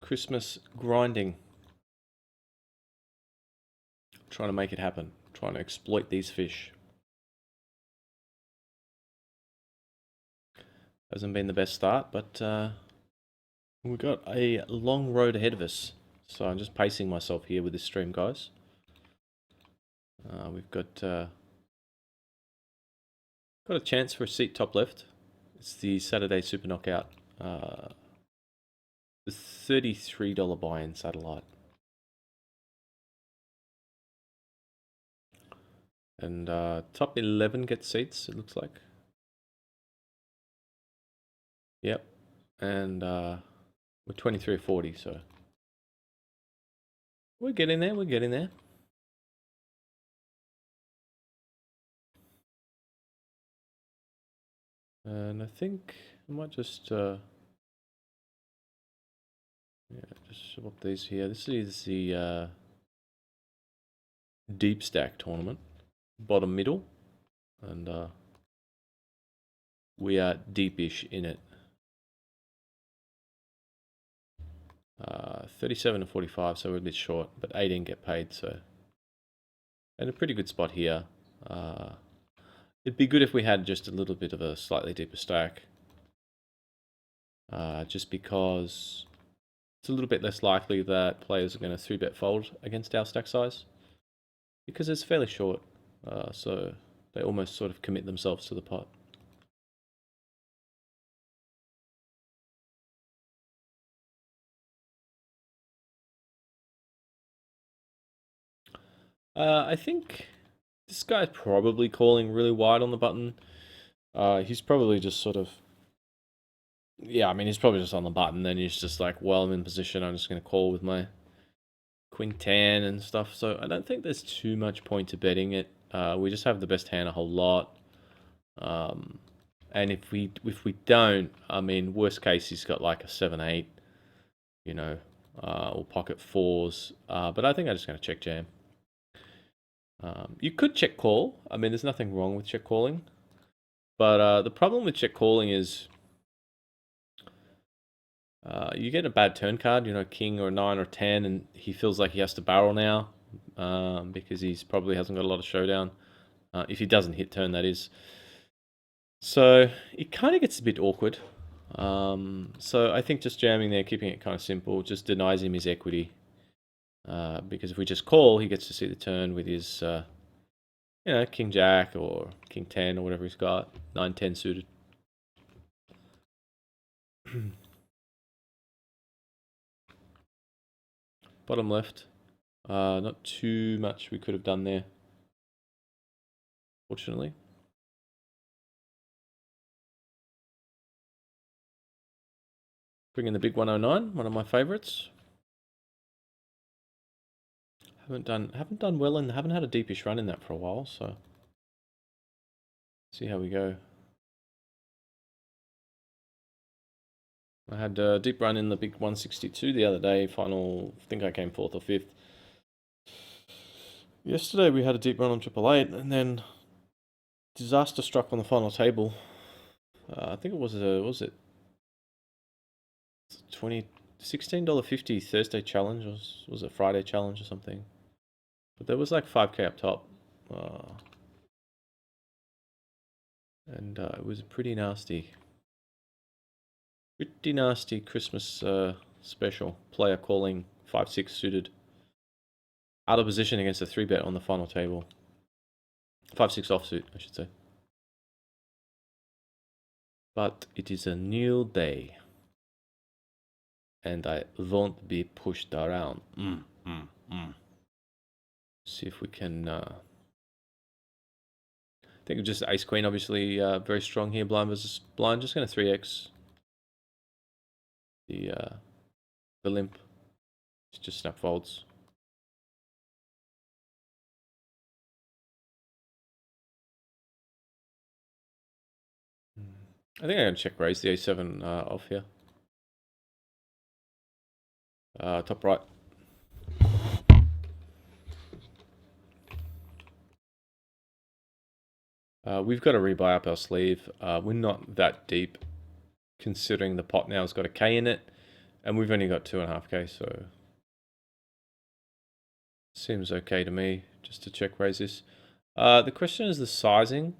Christmas grinding. Trying to make it happen. Trying to exploit these fish. Hasn't been the best start, but we've got a long road ahead of us. So I'm just pacing myself here with this stream, guys. We've got a chance for a seat top left. It's the Saturday Super Knockout. The $33 buy-in satellite. And top 11 gets seats, it looks like. Yep. And we're 23 or 40, so we're getting there, we're getting there. And I think I might just just swap these here. This is the deep stack tournament, bottom middle, and we are deepish in it. 37 to 45, so we're a bit short, but 18 get paid, so and a pretty good spot here. It'd be good if we had just a little bit of a slightly deeper stack, just because it's a little bit less likely that players are going to 3-bet fold against our stack size, because it's fairly short, so they almost sort of commit themselves to the pot. I think this guy's probably calling really wide on the button. He's probably just sort of, yeah, I mean, he's probably just on the button, then he's just like, well, I'm in position, I'm just going to call with my Queen 10 and stuff, so I don't think there's too much point to betting it. We just have the best hand a whole lot. And if we don't, I mean, worst case, he's got like a 7-8, you know, or pocket fours. But I think I'm just going to check jam. You could check call. I mean, there's nothing wrong with check calling. But the problem with check calling is you get a bad turn card, you know, king or 9 or 10, and he feels like he has to barrel now because he's probably hasn't got a lot of showdown. If he doesn't hit turn, that is. So it kind of gets a bit awkward. So I think just jamming there, keeping it kind of simple, just denies him his equity. Because if we just call, he gets to see the turn with his, you know, King Jack or King 10 or whatever he's got, 9-10 suited. Bottom left. Not too much we could have done there, fortunately. Bring in the big 109, one of my favorites. Haven't done well and haven't had a deepish run in that for a while, so see how we go. I had a deep run in the big 162 the other day, final, I think I came 4th or 5th. Yesterday we had a deep run on 888, and then disaster struck on the final table. I think it was $16.50 Thursday challenge, or was it Friday challenge or something? But there was like 5k up top. And it was pretty nasty. Pretty nasty Christmas special. Player calling 5-6 suited. Out of position against a 3-bet on the final table. 5-6 offsuit, I should say. But it is a new day. And I won't be pushed around. See if we can... I think just ace queen, obviously very strong here. Blind versus blind. Just going to 3x the limp. It's just snap folds. I think I'm going to check raise the a7 off here. Top right. We've got to rebuy up our sleeve. We're not that deep, considering the pot now has got a K in it. And we've only got 2.5k, so seems okay to me just to check raise this. The question is the sizing.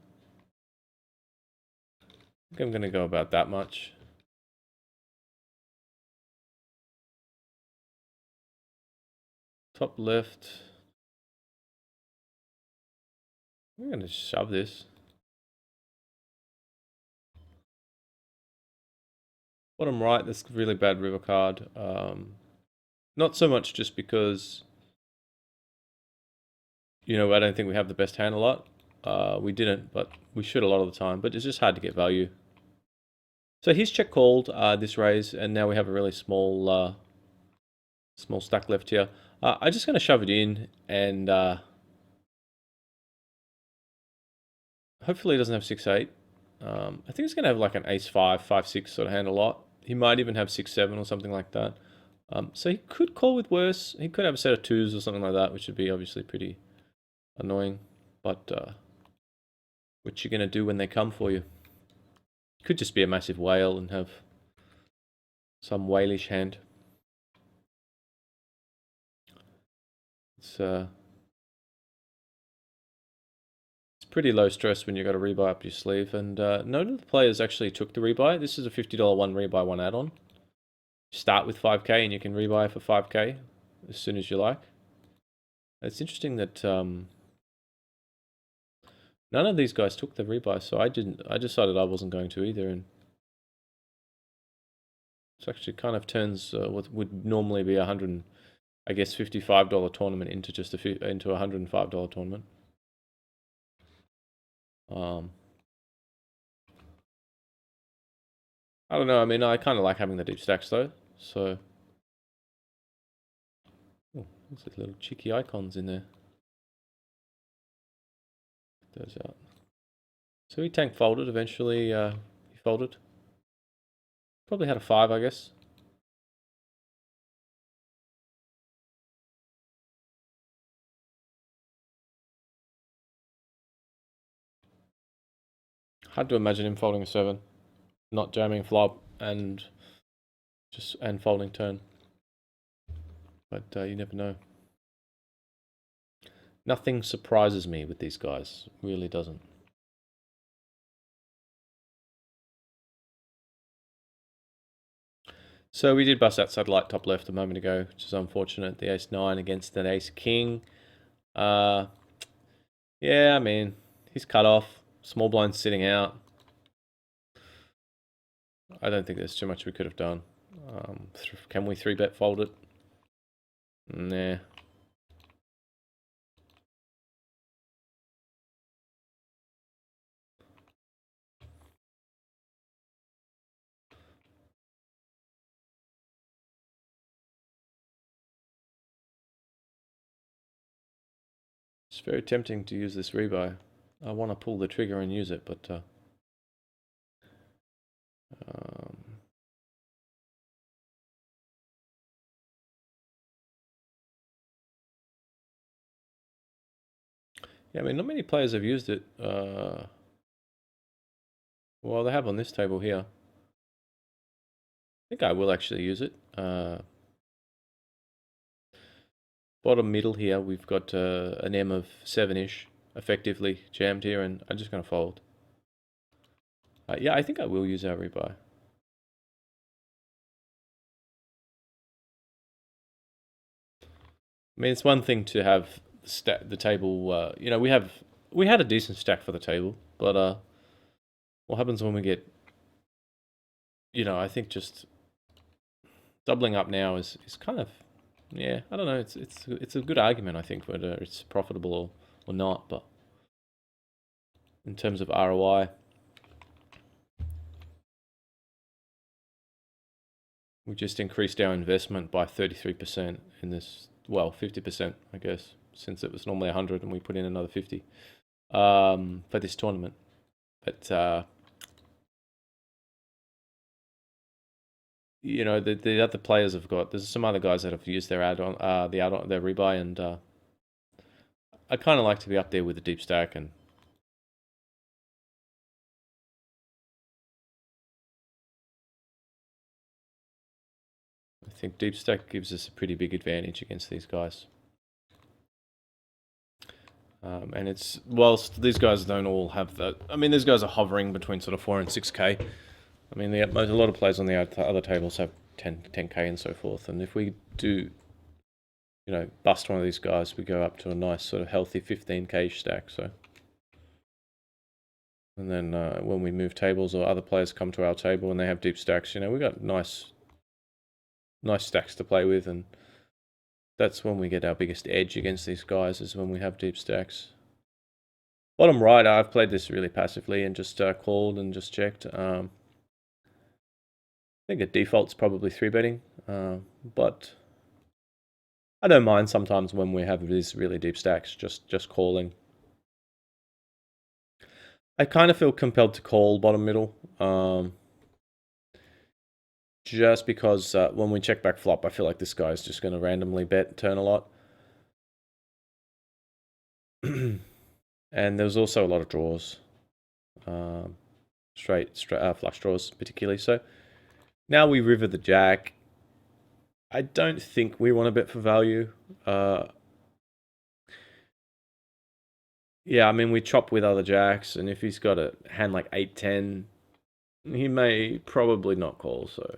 I think I'm going to go about that much. Top left. I'm going to shove this. Bottom right, this really bad river card. Not so much just because, you know, I don't think we have the best hand a lot. We didn't, but we should a lot of the time. But it's just hard to get value. So he's check called this raise, and now we have a really small small stack left here. I'm just going to shove it in, and hopefully he doesn't have 6-8. I think he's going to have like an ace-5, 5-6 sort of hand a lot. He might even have 6-7 or something like that. So he could call with worse. He could have a set of 2s or something like that, which would be obviously pretty annoying. But what you going to do when they come for you? Could just be a massive whale and have some whalish hand. It's pretty low stress when you got a rebuy up your sleeve. And none of the players actually took the rebuy. This is a $50 one rebuy, one add-on. Start with 5k and you can rebuy for 5k as soon as you like. It's interesting that none of these guys took the rebuy, so I didn't. I decided I wasn't going to either, and it actually kind of turns what would normally be I guess $55 tournament into just into a $105 tournament. I don't know. I mean, I kind of like having the deep stacks though. So, oh, there's little cheeky icons in there. Those out. So he tank folded eventually. He folded. Probably had a 5, I guess. Hard to imagine him folding a 7, not jamming flop and folding turn. But you never know. Nothing surprises me with these guys. Really doesn't. So we did bust that satellite top left a moment ago, which is unfortunate. The ace-9 against an ace-king. Yeah, I mean, he's cut off. Small blind sitting out. I don't think there's too much we could have done. Can we 3-bet fold it? Nah. It's very tempting to use this rebuy. I want to pull the trigger and use it, but yeah, I mean, not many players have used it. Well, they have on this table here. I think I will actually use it. Bottom middle here, we've got an M of 7-ish effectively jammed here, and I'm just going to fold. Yeah, I think I will use our rebuy. I mean, it's one thing to have the table. You know, we had a decent stack for the table, but what happens when we get? You know, I think just doubling up now is kind of, yeah. I don't know. It's a good argument, I think, whether it's profitable or not, but in terms of ROI. We just increased our investment by 33% in this, well, 50%, I guess, since it was normally 100 and we put in another 50 for this tournament. But, you know, the other players have got, there's some other guys that have used their add-on, their rebuy, and I kind of like to be up there with the deep stack and think deep stack gives us a pretty big advantage against these guys. And it's, whilst these guys don't all have that, I mean, these guys are hovering between sort of 4 and 6k. I mean, a lot of players on the other tables have 10k and so forth. And if we do, bust one of these guys, we go up to a nice sort of healthy 15k stack. So, and then when we move tables or other players come to our table and they have deep stacks, we got nice stacks to play with, and that's when we get our biggest edge against these guys, is when we have deep stacks. Bottom right, I've played this really passively and just called and just checked. I think at default's probably 3-betting, but I don't mind sometimes when we have these really deep stacks, just calling. I kind of feel compelled to call bottom middle, just because when we check back flop, I feel like this guy's just going to randomly bet turn a lot. And there's also a lot of draws, straight flush draws particularly. So now we river the jack. I don't think we want to bet for value. Yeah, I mean, we chop with other jacks, and if he's got a hand like 8-10, he may probably not call, so.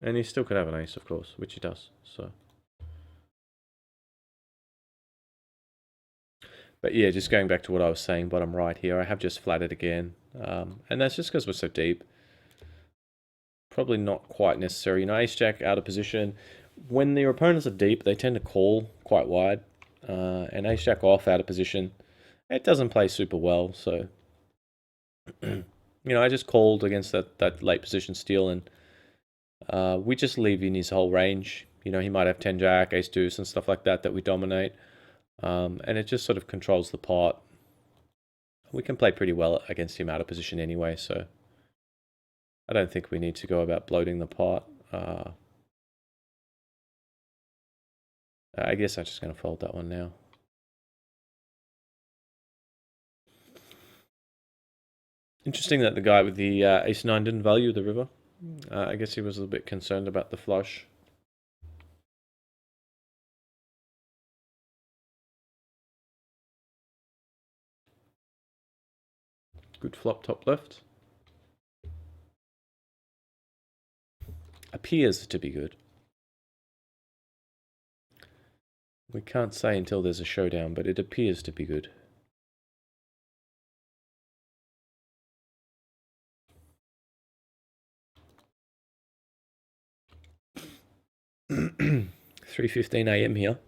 And he still could have an ace, of course, which he does, so. But yeah, just going back to what I was saying, bottom right here, I have just flatted again. And that's just because we're so deep. Probably not quite necessary. Ace-jack out of position. When their opponents are deep, they tend to call quite wide. And ace-jack off out of position, it doesn't play super well, so... I just called against that late position steal, and we just leave in his whole range. He might have 10-jack, ace-deuce, and stuff like that we dominate. And it just sort of controls the pot. We can play pretty well against him out of position anyway, so I don't think we need to go about bloating the pot. I guess I'm just going to fold that one now. Interesting that the guy with the ace-9 didn't value the river. I guess he was a little bit concerned about the flush. Good flop top left. Appears to be good. We can't say until there's a showdown, but it appears to be good. $3:15 a.m. here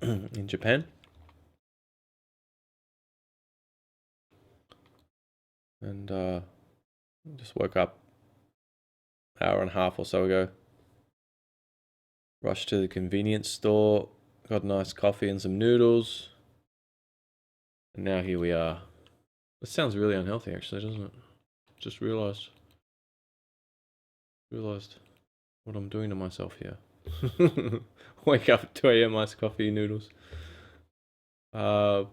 in Japan. And just woke up an hour and a half or so ago. Rushed to the convenience store, got a nice coffee and some noodles. And now here we are. It sounds really unhealthy actually, doesn't it? Just realized what I'm doing to myself here. Wake up at 2 a.m. iced coffee and noodles. But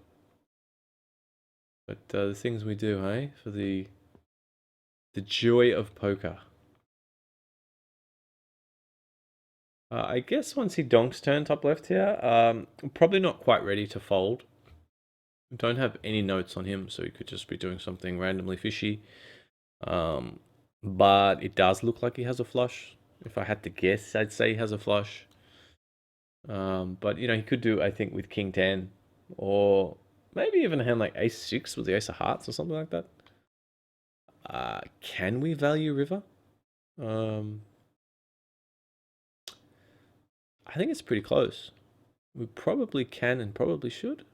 the things we do, hey, for the joy of poker. I guess once he donks turn top left here, probably not quite ready to fold. Don't have any notes on him, so he could just be doing something randomly fishy. But it does look like he has a flush. If I had to guess, I'd say he has a flush. But he could do, I think, with king 10, or maybe even a hand like ace 6 with the ace of hearts or something like that. Can we value river? I think it's pretty close. We probably can and probably should.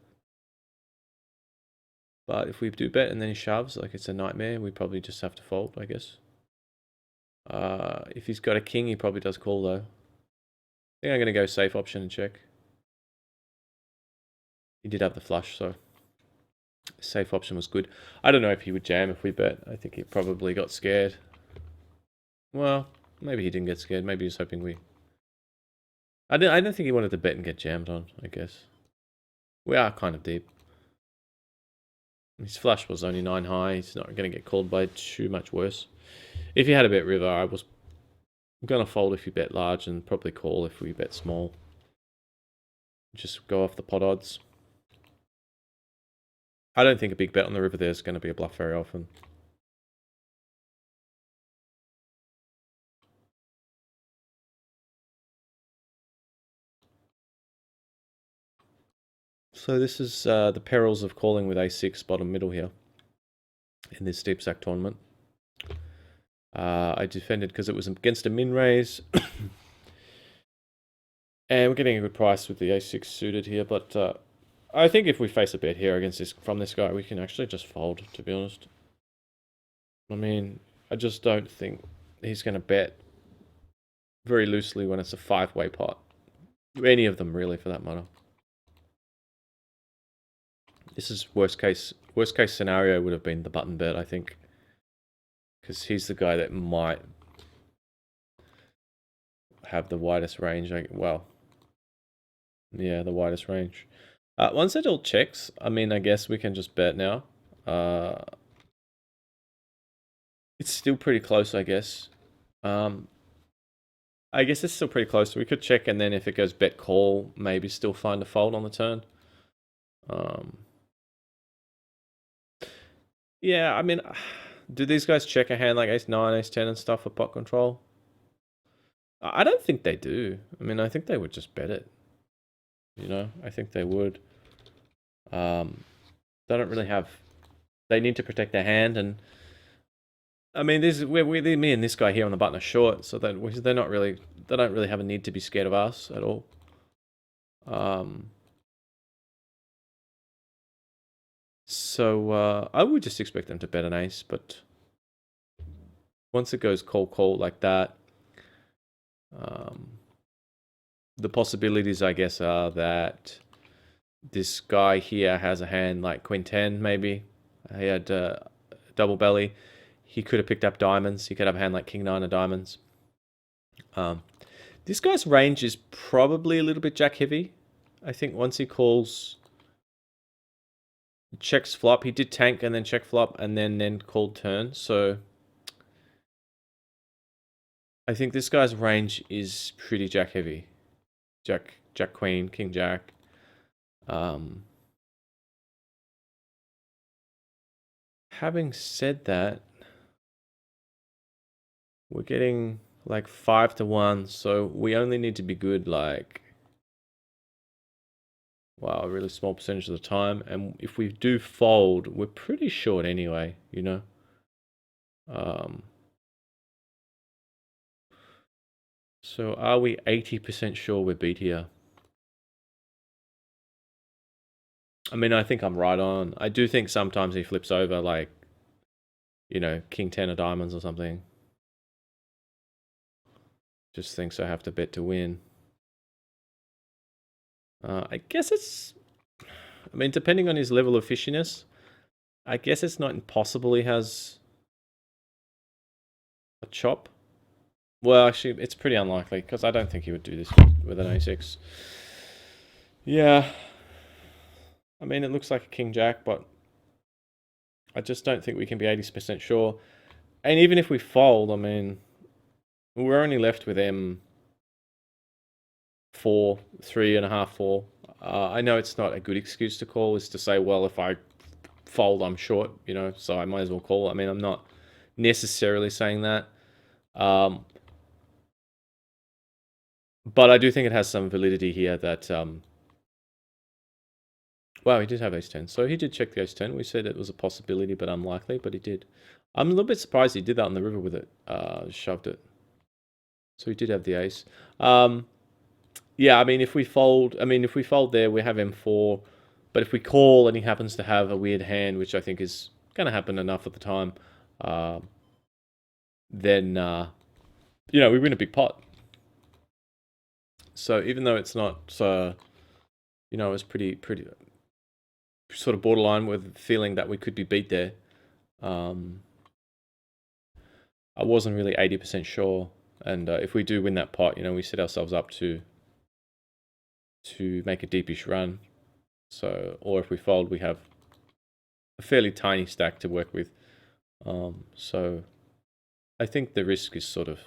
But if we do bet and then he shoves, like it's a nightmare, we probably just have to fold, I guess. If he's got a king, he probably does call though. I think I'm going to go safe option and check. He did have the flush, so safe option was good. I don't know if he would jam if we bet. I think he probably got scared. Well, maybe he didn't get scared. Maybe he was hoping we... I don't think he wanted to bet and get jammed on, I guess. We are kind of deep. His flush was only 9 high. He's not going to get called by too much worse. If he had a bet river, I was going to fold if you bet large and probably call if we bet small. Just go off the pot odds. I don't think a big bet on the river there is going to be a bluff very often. So this is the perils of calling with a6 bottom middle here in this deep stack tournament. I defended because it was against a min raise. And we're getting a good price with the a6 suited here, but I think if we face a bet here against this from this guy, we can actually just fold, to be honest. I mean, I just don't think he's going to bet very loosely when it's a 5-way pot. Any of them, really, for that matter. This is worst case scenario would have been the button bet, I think. Because he's the guy that might have the widest range. Well, yeah, the widest range. Once it all checks, I mean, I guess we can just bet now. It's still pretty close, I guess. I guess it's still pretty close. We could check, and then if it goes bet call, maybe still find a fold on the turn. Yeah, I mean, do these guys check a hand like ace-9, ace-10 and stuff for pot control? I don't think they do. I mean, I think they would just bet it. You know, I think they would. They don't really have... They need to protect their hand, and... I mean, me and this guy here on the button are short, so they're not really... They don't really have a need to be scared of us at all. So I would just expect them to bet an ace, but once it goes call like that, the possibilities, I guess, are that this guy here has a hand like Queen 10, maybe. He had double belly. He could have picked up diamonds. He could have a hand like King 9 of diamonds. This guy's range is probably a little bit jack heavy. I think once he calls... Checks flop. He did tank and then check flop and then called turn. So I think this guy's range is pretty jack heavy. Jack queen, king jack. Having said that, we're getting like 5-1, so we only need to be good like, wow, a really small percentage of the time. And if we do fold, we're pretty short anyway, you know. So are we 80% sure we're beat here? I mean, I think I'm right on. I do think sometimes he flips over like, you know, King 10 of diamonds or something. Just thinks I have to bet to win. I guess it's... I mean, depending on his level of fishiness, I guess it's not impossible he has a chop. Well, actually, it's pretty unlikely, because I don't think he would do this with an a6. Yeah. I mean, it looks like a king jack, but I just don't think we can be 80% sure. And even if we fold, I mean, we're only left with M4, 3.5, 4. I know it's not a good excuse to call, is to say, well, if I fold, I'm short, you know, so I might as well call. I mean, I'm not necessarily saying that. But I do think it has some validity here that... Wow, he did have ace-10. So he did check the ace-10. We said it was a possibility, but unlikely, but he did. I'm a little bit surprised he did that on the river with it. Shoved it. So he did have the ace. Yeah, I mean, if we fold there, we have M4. But if we call and he happens to have a weird hand, which I think is going to happen enough at the time, then, you know, we win a big pot. So even though it's not, you know, it's pretty sort of borderline with feeling that we could be beat there. I wasn't really 80% sure. And if we do win that pot, you know, we set ourselves up to make a deepish run. So, or if we fold, we have a fairly tiny stack to work with. So I think the risk is sort of,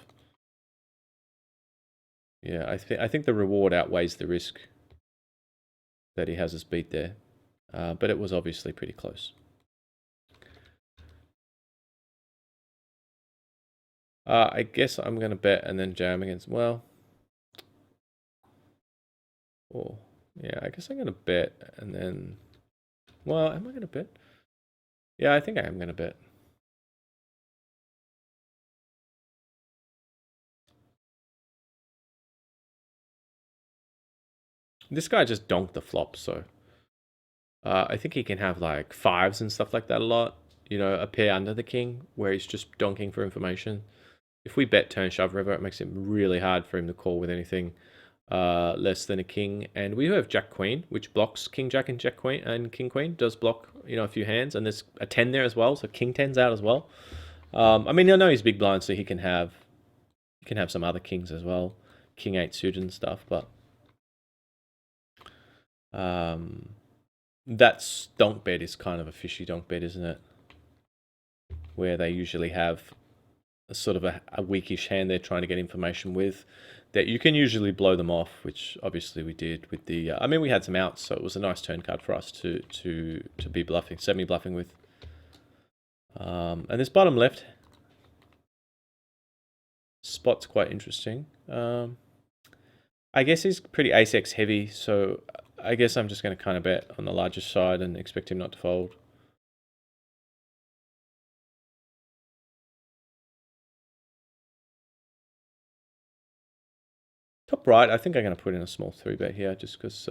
yeah, I think the reward outweighs the risk that he has us beat there. But it was obviously pretty close. I guess I'm going to bet and then jam against, well, oh, yeah, I guess I'm going to bet and then, well, am I going to bet? Yeah, I think I am going to bet. This guy just donked the flop, so I think he can have like fives and stuff like that a lot. You know, a pair under the king where he's just donking for information. If we bet turn shove river, it makes it really hard for him to call with anything less than a king. And we do have jack queen, which blocks king jack and jack queen, and king queen does block, you know, a few hands. And there's a 10 there as well, so king 10's out as well. I mean, I know he's big blind, so he can have some other kings as well, king 8 suited and stuff. But that donk bet is kind of a fishy donk bet, isn't it? Where they usually have a sort of a weakish hand they're trying to get information with, that you can usually blow them off, which obviously we did with the. I mean, we had some outs, so it was a nice turn card for us to be bluffing, semi bluffing with. And this bottom left spot's quite interesting. I guess he's pretty ace-x heavy, so I guess I'm just going to kind of bet on the larger side and expect him not to fold. Top right, I think I'm going to put in a small 3-bet here just because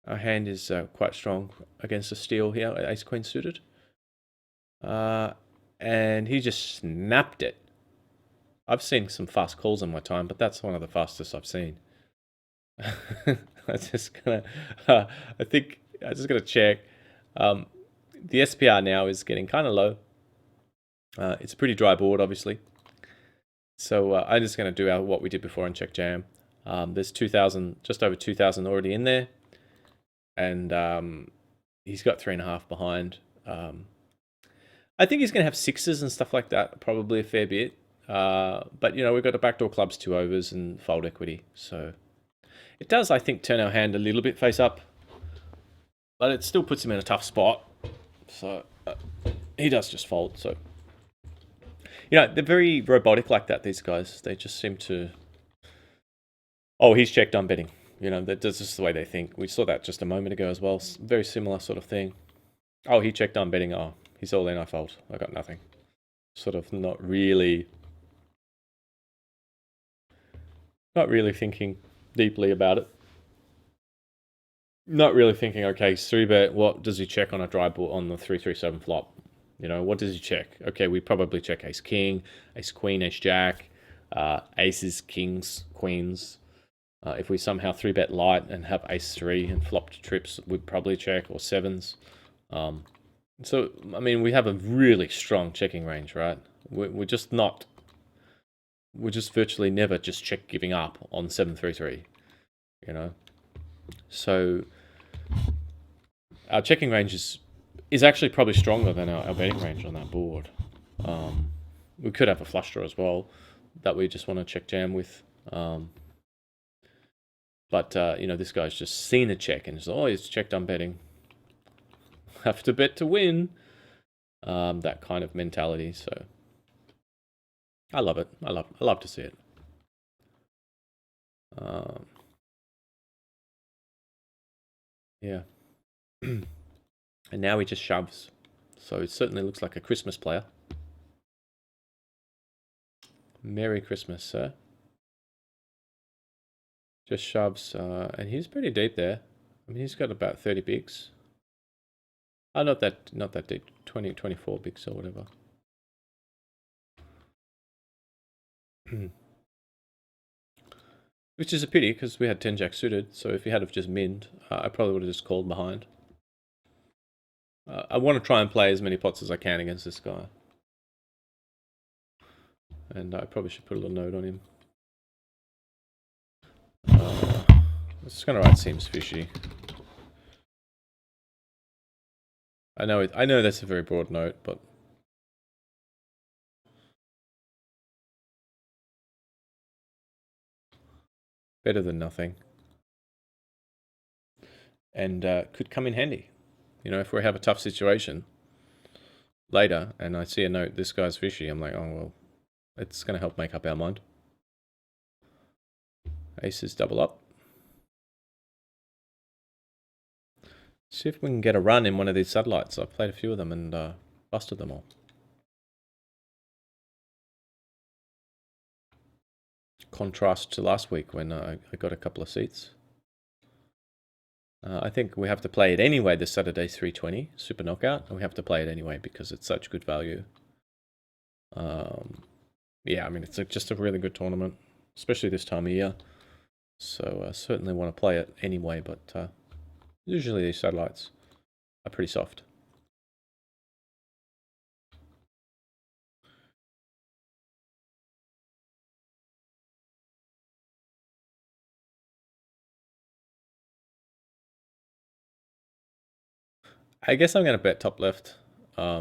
our hand is quite strong against a steal here, ace-queen suited. And he just snapped it. I've seen some fast calls in my time, but that's one of the fastest I've seen. I'm just gonna, I think I'm just gonna check. The SPR now is getting kind of low. It's a pretty dry board, obviously. So I'm just gonna do what we did before and check jam. There's 2,000, just over 2,000 already in there, and he's got 3.5 behind. I think he's gonna have sixes and stuff like that, probably a fair bit. But you know, we've got a backdoor clubs, 2 overs, and fold equity, so. It does, I think, turn our hand a little bit face up, but it still puts him in a tough spot. So he does just fold. So, you know, they're very robotic like that, these guys. They just seem to... Oh, he's checked, I'm betting. You know, that's just the way they think. We saw that just a moment ago as well. Very similar sort of thing. Oh, he checked, I'm betting. Oh, he's all in, I fold. I got nothing. Sort of not really thinking deeply about it. Not really thinking, okay, 3-bet, what does he check on a dry board on the 3-3-7 flop? You know, what does he check? Okay, we probably check ace king, ace queen, ace jack, aces, kings, queens. If we somehow 3-bet light and have ace 3 and flopped trips, we'd probably check, or sevens. So, I mean, we have a really strong checking range, right? We're just not... We're just virtually never just check giving up on 7-3-3, you know? So our checking range is actually probably stronger than our betting range on that board. We could have a flush draw as well that we just want to check jam with. But you know, this guy's just seen a check and says, oh, he's checked, I'm betting. Have to bet to win. That kind of mentality. So I love it. I love to see it. Yeah. And now he just shoves. So it certainly looks like a Christmas player. Merry Christmas, sir. Just shoves, and he's pretty deep there. I mean, he's got about 30 bigs. Oh, not that deep. 20, 24 bigs or whatever. Which is a pity, because we had 10 jack suited, so if he had have just minned, I probably would have just called behind. I want to try and play as many pots as I can against this guy. And I probably should put a little note on him. I'm just going to write seems fishy. I know it. I know that's a very broad note, but better than nothing, and could come in handy. You know, if we have a tough situation later, and I see a note, this guy's fishy, I'm like, oh well, it's going to help make up our mind. Aces double up. See if we can get a run in one of these satellites. I've played a few of them and busted them all. Contrast to last week when I got a couple of seats. I think we have to play it anyway this Saturday 320 Super Knockout. We have to play it anyway because it's such good value. Yeah, I mean, it's just a really good tournament, especially this time of year. So I certainly want to play it anyway, but usually these satellites are pretty soft. I guess I'm going to bet top left. I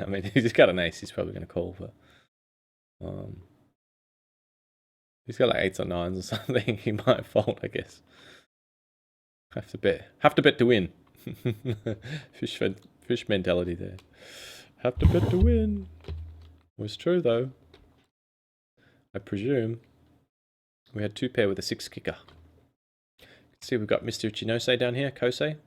mean, he's got an ace. He's probably going to call, but he's got like eights or nines or something. He might fold, I guess. Have to bet. Have to bet to win. Fish mentality there. Have to bet to win. Was true though. I presume. We had two pair with a six kicker. See, we've got Mr. Uchinose down here, Kosei.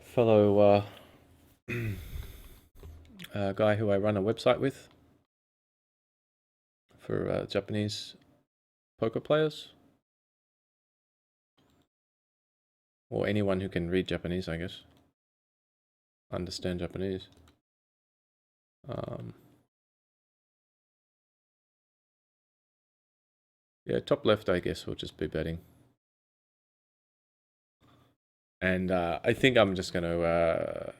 Fellow guy who I run a website with for Japanese poker players. Or anyone who can read Japanese, I guess. Understand Japanese. Yeah, top left, I guess, we'll just be betting. And I think I'm just going to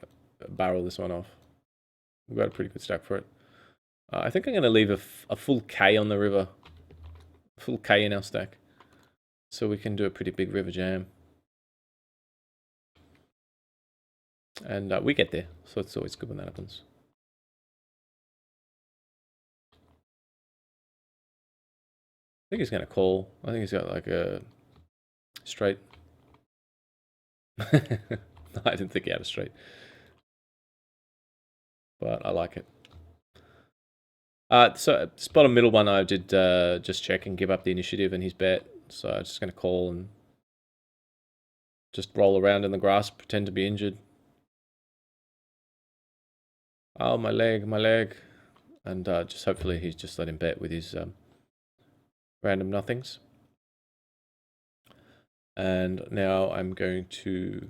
barrel this one off. We've got a pretty good stack for it. I think I'm going to leave a full K on the river. Full K in our stack. So we can do a pretty big river jam. And we get there. So it's always good when that happens. I think he's going to call. I think he's got like a straight. No, I didn't think he had a straight. But I like it. So this bottom middle one I did just check and give up the initiative and his bet. So I'm just going to call and just roll around in the grass, pretend to be injured. Oh, my leg, my leg. And just hopefully he's just let him bet with his random nothings. And now I'm going to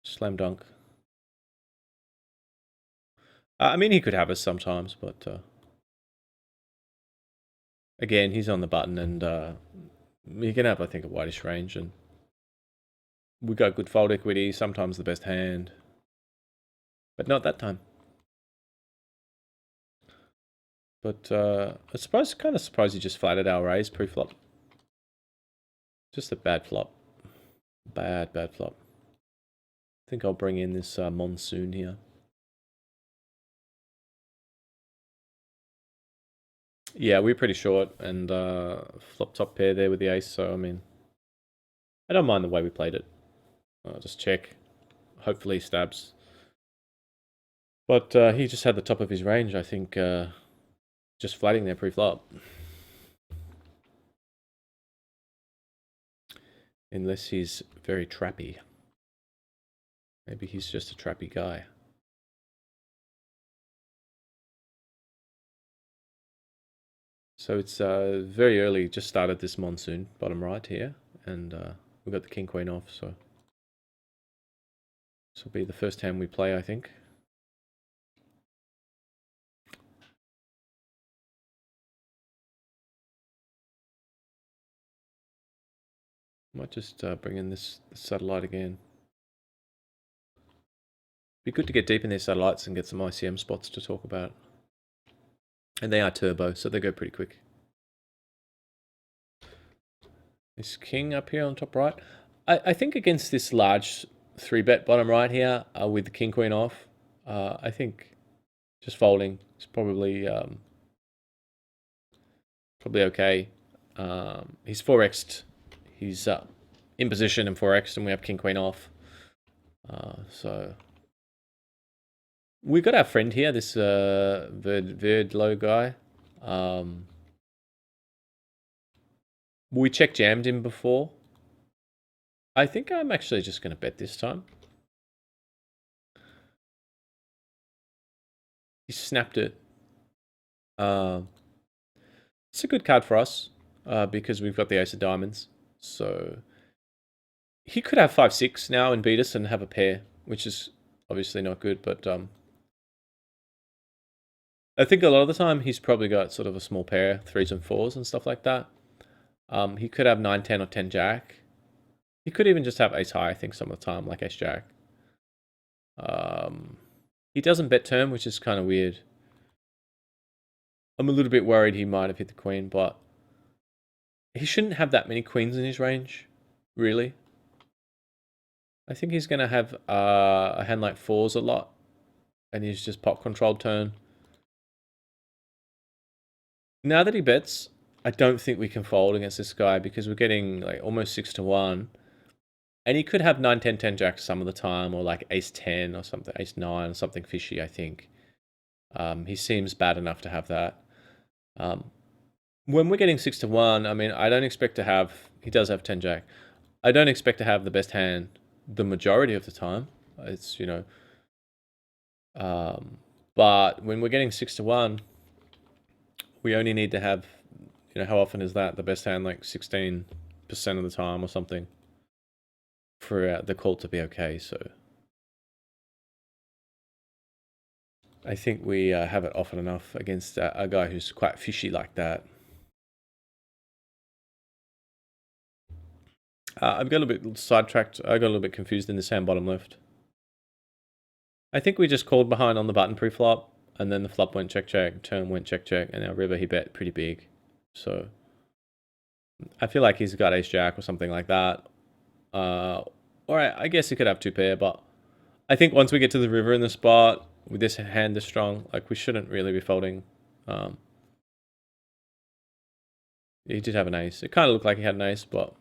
slam dunk. I mean, he could have us sometimes, but again, he's on the button and he can have, I think, a whitish range. And we got good fold equity, sometimes the best hand. But not that time. But kind of surprised he just flatted our raise pre-flop. Just a bad flop. Bad flop. I think I'll bring in this monsoon here. Yeah, we're pretty short and flop top pair there with the ace. So, I mean, I don't mind the way we played it. I'll just check. Hopefully he stabs. But he just had the top of his range, I think, just flatting there pre-flop. Unless he's very trappy. Maybe he's just a trappy guy. So it's very early, just started this monsoon, bottom right here. And we've got the king queen off, so this will be the first hand we play, I think. Might just bring in this satellite again. Be good to get deep in these satellites and get some ICM spots to talk about. And they are turbo, so they go pretty quick. This king up here on top right. I think against this large 3-bet bottom right here with the king queen off, I think just folding is probably okay. He's 4x'd. He's in position and 4x'd, and we have king queen off. So we got our friend here, this Verdlow guy. We check jammed him before. I think I'm actually just going to bet this time. He snapped it. It's a good card for us because we've got the ace of diamonds. So he could have 5-6 now and beat us and have a pair, which is obviously not good. But I think a lot of the time he's probably got sort of a small pair, 3s and 4s and stuff like that. He could have 9-10 or 10-jack. He could even just have ace high, I think, some of the time, like ace jack. He doesn't bet turn, which is kind of weird. I'm a little bit worried he might have hit the queen, but he shouldn't have that many queens in his range, really. I think he's going to have a hand like 4s a lot, and he's just pot controlled turn. Now that he bets, I don't think we can fold against this guy because we're getting like almost 6-1. And he could have 9-10, 10-jack some of the time, or like ace-10 or something, ace-9 or something fishy, I think. He seems bad enough to have that. When we're getting 6-1, I mean, I don't expect to have... He does have 10-jack. I don't expect to have the best hand the majority of the time. It's, you know... but when we're getting 6-1, we only need to have... You know, how often is that? The best hand, like 16% of the time or something, for the call to be okay. So I think we have it often enough against a guy who's quite fishy like that. I've got a little bit sidetracked. I got a little bit confused in this hand bottom left. I think we just called behind on the button pre-flop, and then the flop went check-check, turn went check-check, and our river he bet pretty big. So I feel like he's got ace-jack or something like that. Or I guess he could have 2-pair, but I think once we get to the river in the spot, with this hand this strong, like we shouldn't really be folding. He did have an ace. It kind of looked like he had an ace, but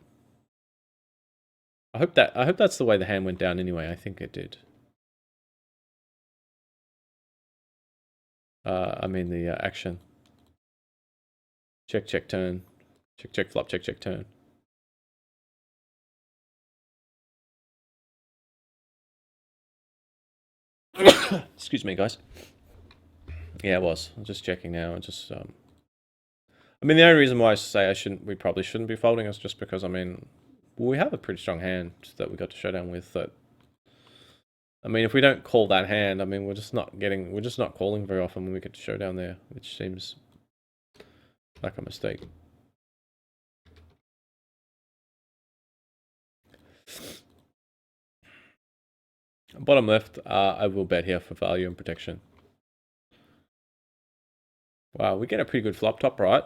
I hope that's the way the hand went down anyway. I think it did. I mean the action. Check, check, turn. Check, check, flop, check, check, turn. Excuse me, guys. Yeah, it was. I'm just checking now. I mean, the only reason why I say we probably shouldn't be folding is just because, I mean, we have a pretty strong hand that we got to showdown with. That, I mean, if we don't call that hand, I mean, we're just not calling very often when we get to showdown there, which seems like a mistake. Bottom left, I will bet here for value and protection. Wow, we get a pretty good flop top right.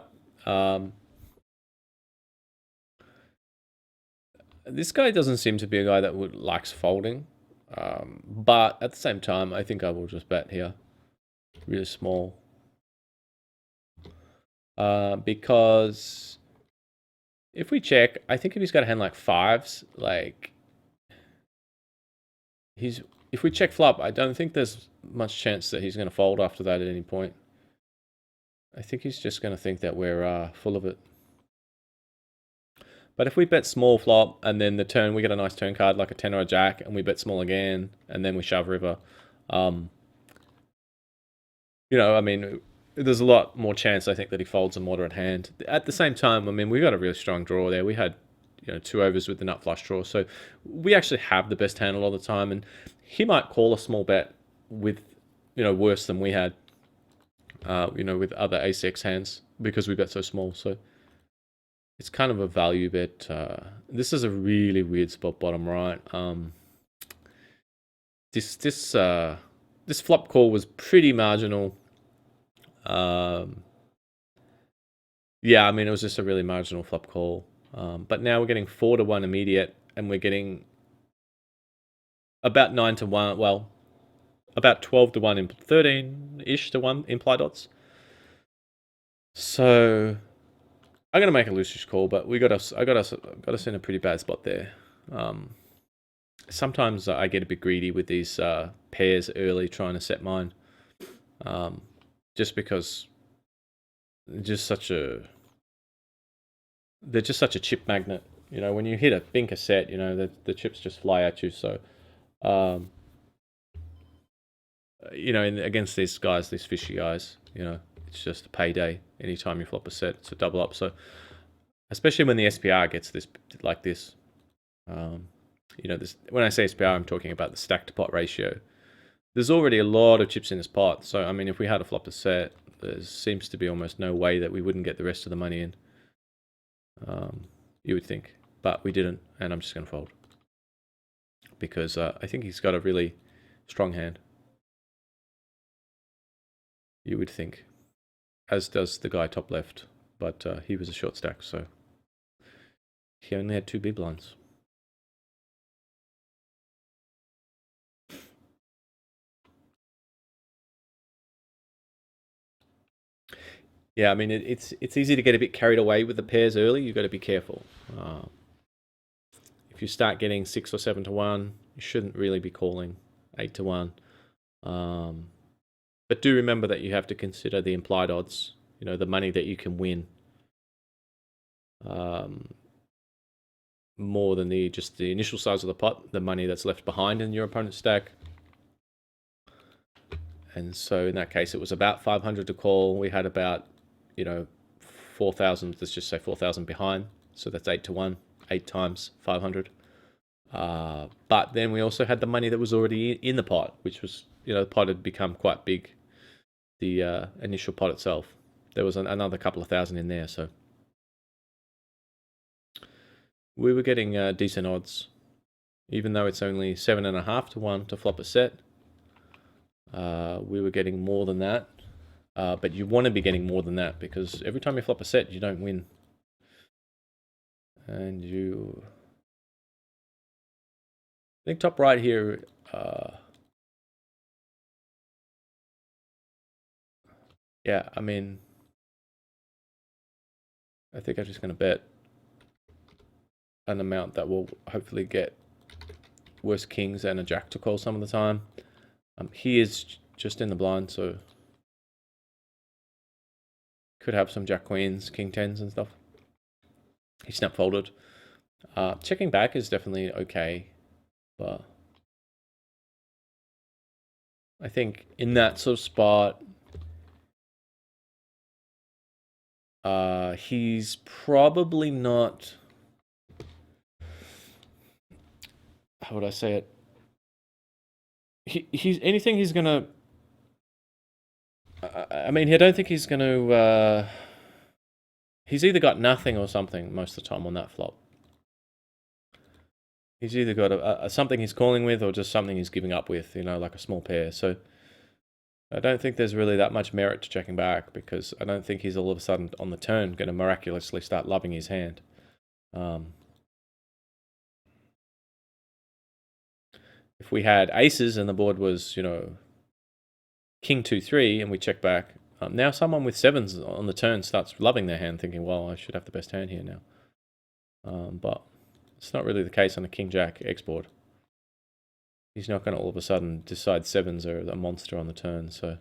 This guy doesn't seem to be a guy that likes folding. But at the same time, I think I will just bet here. Really small. Because if we check, I think if he's got a hand like 5s, like... If we check flop, I don't think there's much chance that he's going to fold after that at any point. I think he's just going to think that we're full of it. But if we bet small flop, and then the turn, we get a nice turn card like a 10 or a jack, and we bet small again, and then we shove river. You know, I mean, there's a lot more chance, I think, that he folds a moderate hand. At the same time, I mean, we got a really strong draw there. We had, you know, 2 overs with the nut flush draw. So we actually have the best hand a lot of the time. And he might call a small bet with, you know, worse than we had, you know, with other ace-x hands because we bet so small. So it's kind of a value bet. This is a really weird spot bottom right. This flop call was pretty marginal. Yeah, I mean, it was just a really marginal flop call. But now we're getting 4-1 immediate, and we're getting about 9-1. Well, about 12-1 in 13-ish to 1 implied odds. So I'm gonna make a loose call, but I got us in a pretty bad spot there. Um, Sometimes I get a bit greedy with these pairs early, trying to set mine, um, just because just such a they're just such a chip magnet. When you hit a binker set, the chips just fly at you. So, um, against these guys, these fishy guys, it's just a payday. Anytime you flop a set, it's a double up. So, especially when the SPR gets this like this, this when I say SPR, I'm talking about the stack to pot ratio. There's already a lot of chips in this pot. So, I mean, if we had a flop a set, there seems to be almost no way that we wouldn't get the rest of the money in. You would think, but we didn't, and I'm just going to fold because I think he's got a really strong hand. You would think, as does the guy top left, but he was a short stack, so he only had 2 big blinds. Yeah, I mean it's easy to get a bit carried away with the pairs early. You've got to be careful. If you start getting 6 or 7-1, you shouldn't really be calling 8-1. But do remember that you have to consider the implied odds. The money that you can win. More than just the initial size of the pot, the money that's left behind in your opponent's stack. And so in that case, it was about 500 to call. We had about 4,000. Let's just say 4,000 behind. So that's 8-1, 8 times 500. But then we also had the money that was already in the pot, which was the pot had become quite big. The initial pot itself, there was another couple of thousand in there, so we were getting decent odds, even though it's only 7.5-1 to flop a set. We were getting more than that, but you want to be getting more than that because every time you flop a set, you don't win, and I think top right here. Yeah, I mean, I think I'm just going to bet an amount that will hopefully get worse kings and a jack to call some of the time. He is just in the blind, so could have some jack queens, king tens and stuff. He snap folded. Checking back is definitely okay, but I think in that sort of spot, he's probably not. How would I say it? He's anything he's gonna. I mean, I don't think he's gonna. He's either got nothing or something most of the time on that flop. He's either got a something he's calling with or just something he's giving up with, like a small pair. So I don't think there's really that much merit to checking back because I don't think he's all of a sudden on the turn going to miraculously start loving his hand. If we had aces and the board was, king 2-3 and we check back, now someone with sevens on the turn starts loving their hand, thinking, well, I should have the best hand here now. But it's not really the case on a king jack X board. He's not going to all of a sudden decide sevens are a monster on the turn, so.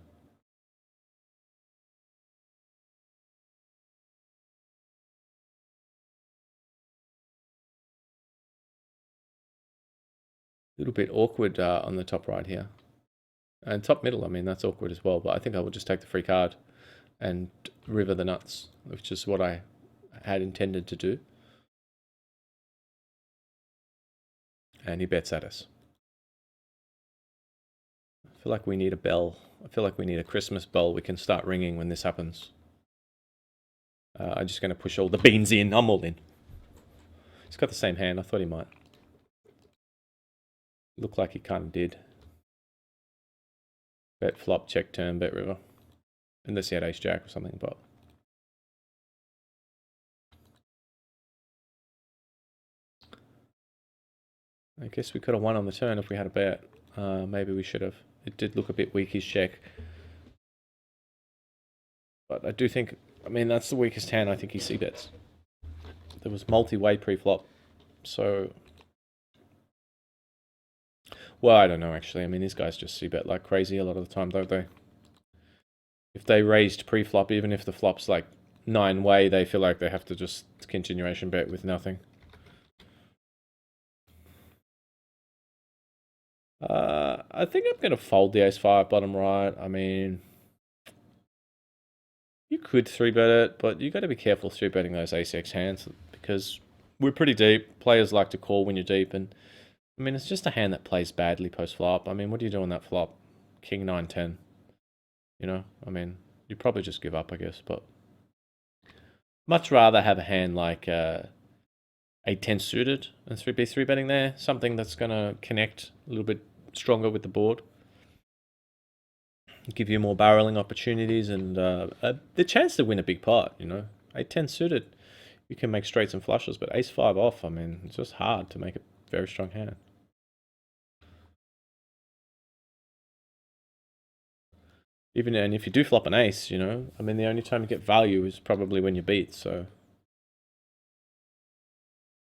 A little bit awkward on the top right here. And top middle, I mean, that's awkward as well, but I think I will just take the free card and river the nuts, which is what I had intended to do. And he bets at us. I feel like we need a bell. I feel like we need a Christmas bell we can start ringing when this happens. I'm just going to push all the beans in. I'm all in. He's got the same hand. I thought he might. Looked like he kind of did. Bet flop, check turn, bet river. Unless he had ace jack or something, but I guess we could have won on the turn if we had a bet. Maybe we should have. It did look a bit weak, his check. But I do think, I mean, that's the weakest hand I think he c-bets. There was multi-way pre-flop. So, well, I don't know actually. I mean, these guys just c-bet like crazy a lot of the time, don't they? If they raised pre-flop, even if the flop's like 9-way, they feel like they have to just continuation bet with nothing. I think I'm going to fold the ace-5 bottom right. I mean, you could 3-bet it, but you got to be careful 3-betting those ace-x hands because we're pretty deep. Players like to call when you're deep, and I mean, it's just a hand that plays badly post-flop. I mean, what do you do on that flop? King 9-10. You know, I mean, you probably just give up, I guess, but much rather have a hand like a 10 suited and 3 betting there. Something that's going to connect a little bit stronger with the board. Give you more barreling opportunities and the chance to win a big pot, you know. 8-10 suited, you can make straights and flushes, but ace-5 off, I mean, it's just hard to make a very strong hand. Even and if you do flop an ace, you know, I mean, the only time you get value is probably when you beat, so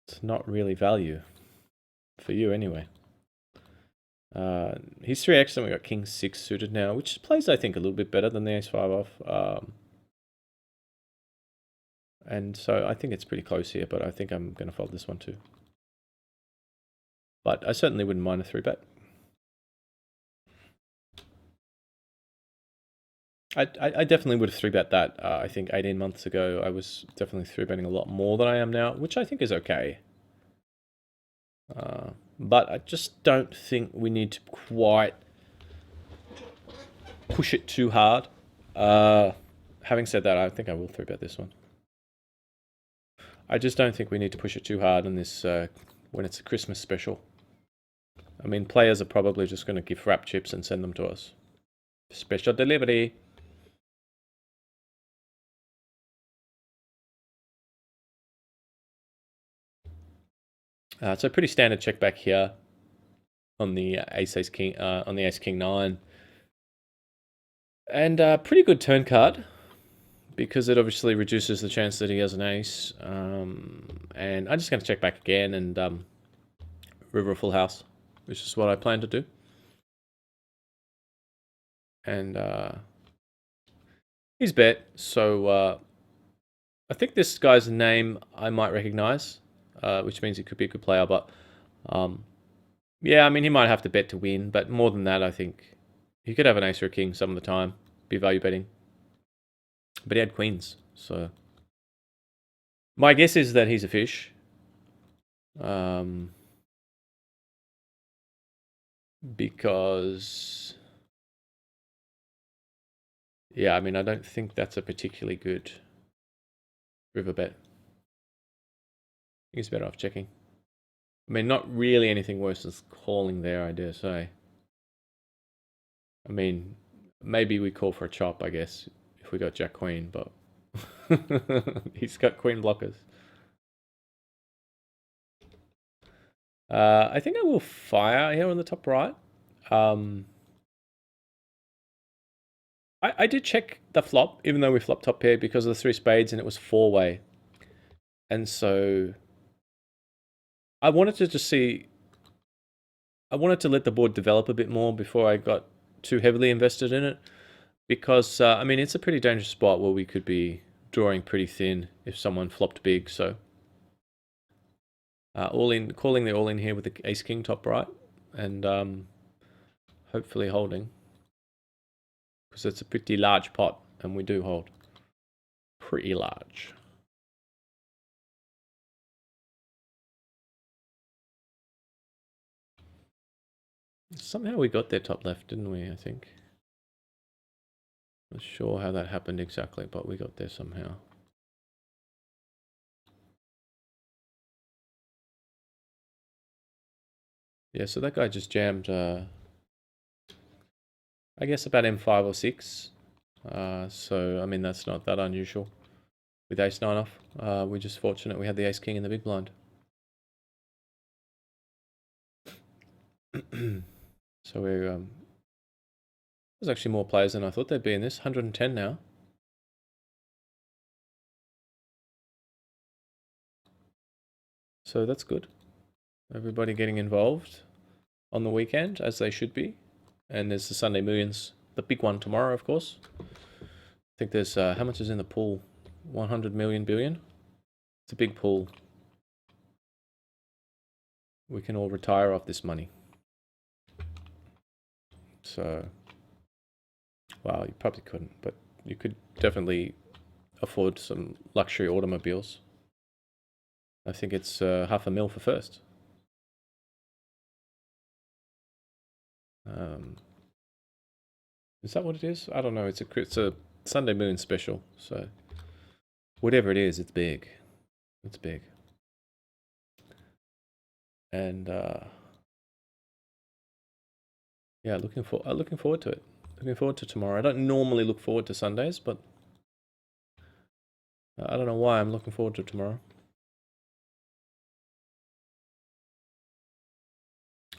it's not really value for you anyway. He's 3x and we got king 6 suited now, which plays, I think, a little bit better than the ace-5 off. And so I think it's pretty close here, but I think I'm going to fold this one too. But I certainly wouldn't mind a 3-bet. I definitely would have 3-bet that. I think 18 months ago, I was definitely 3-betting a lot more than I am now, which I think is okay. But I just don't think we need to quite push it too hard. Having said that, I think I will 3-bet this one. I just don't think we need to push it too hard on this when it's a Christmas special. I mean, players are probably just going to give wrap chips and send them to us. Special delivery. So pretty standard check back here on the ace king on the ace king 9, and pretty good turn card because it obviously reduces the chance that he has an ace. And I'm just going to check back again and river a full house, which is what I plan to do. And he's bet, so I think this guy's name I might recognize, which means he could be a good player. But yeah, I mean, he might have to bet to win, but more than that, I think he could have an ace or a king some of the time, be value betting. But he had queens, so my guess is that he's a fish. Because yeah, I mean, I don't think that's a particularly good river bet. He's better off checking. I mean, not really anything worse than calling there, I dare say. I mean, maybe we call for a chop, I guess, if we got jack queen, but he's got queen blockers. I think I will fire here on the top right. I did check the flop, even though we flopped top pair because of the 3 spades and it was 4-way. And so I wanted to just see, I wanted to let the board develop a bit more before I got too heavily invested in it. Because, I mean, it's a pretty dangerous spot where we could be drawing pretty thin if someone flopped big. So all in, calling the all in here with the ace king top right, and hopefully holding, because it's a pretty large pot and we do hold pretty large. Somehow we got there top left, didn't we? I think. Not sure how that happened exactly, but we got there somehow. Yeah, so that guy just jammed, I guess about M5 or 6. So, I mean, that's not that unusual. With ace 9 off, we're just fortunate we had the ace king in the big blind. So there's actually more players than I thought there'd be in this. 110 now. So that's good. Everybody getting involved on the weekend, as they should be. And there's the Sunday Millions, the big one tomorrow, of course. I think there's, how much is in the pool? 100 million billion? It's a big pool. We can all retire off this money. So, well, you probably couldn't, but you could definitely afford some luxury automobiles. I think it's $500,000 for first. Is that what it is? I don't know. It's a Sunday Moon special. So whatever it is, it's big. It's big. And yeah, looking forward to it. Looking forward to tomorrow. I don't normally look forward to Sundays, but I don't know why I'm looking forward to tomorrow.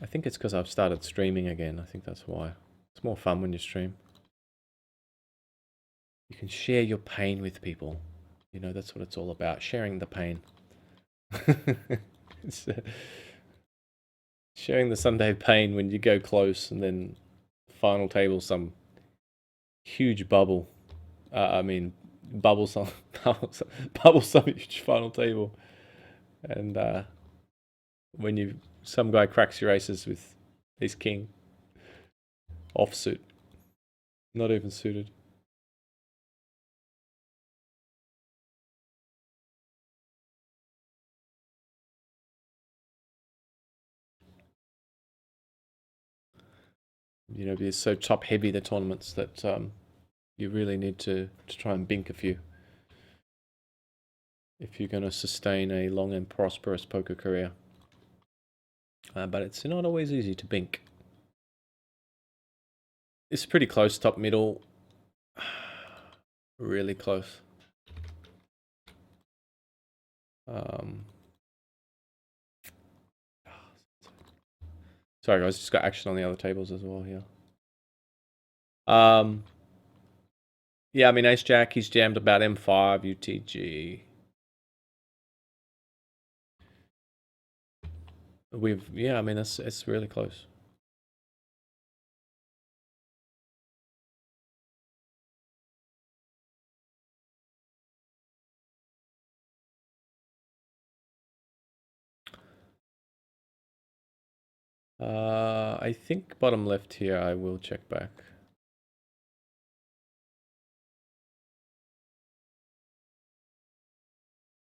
I think it's because I've started streaming again. I think that's why. It's more fun when you stream. You can share your pain with people. You know, that's what it's all about. Sharing the pain. It's, sharing the Sunday pain when you go close and then final table some huge bubble. I mean, bubble some, bubble some huge final table. And when some guy cracks your aces with his king. Offsuit. Not even suited. You know, it's so top heavy, the tournaments, that you really need to try and bink a few if you're going to sustain a long and prosperous poker career. But it's not always easy to bink. It's pretty close, top middle. Really close. Sorry guys, just got action on the other tables as well here. Yeah, I mean Ace Jack, he's jammed about M5 UTG. Yeah, I mean it's really close. I think bottom left here. I will check back.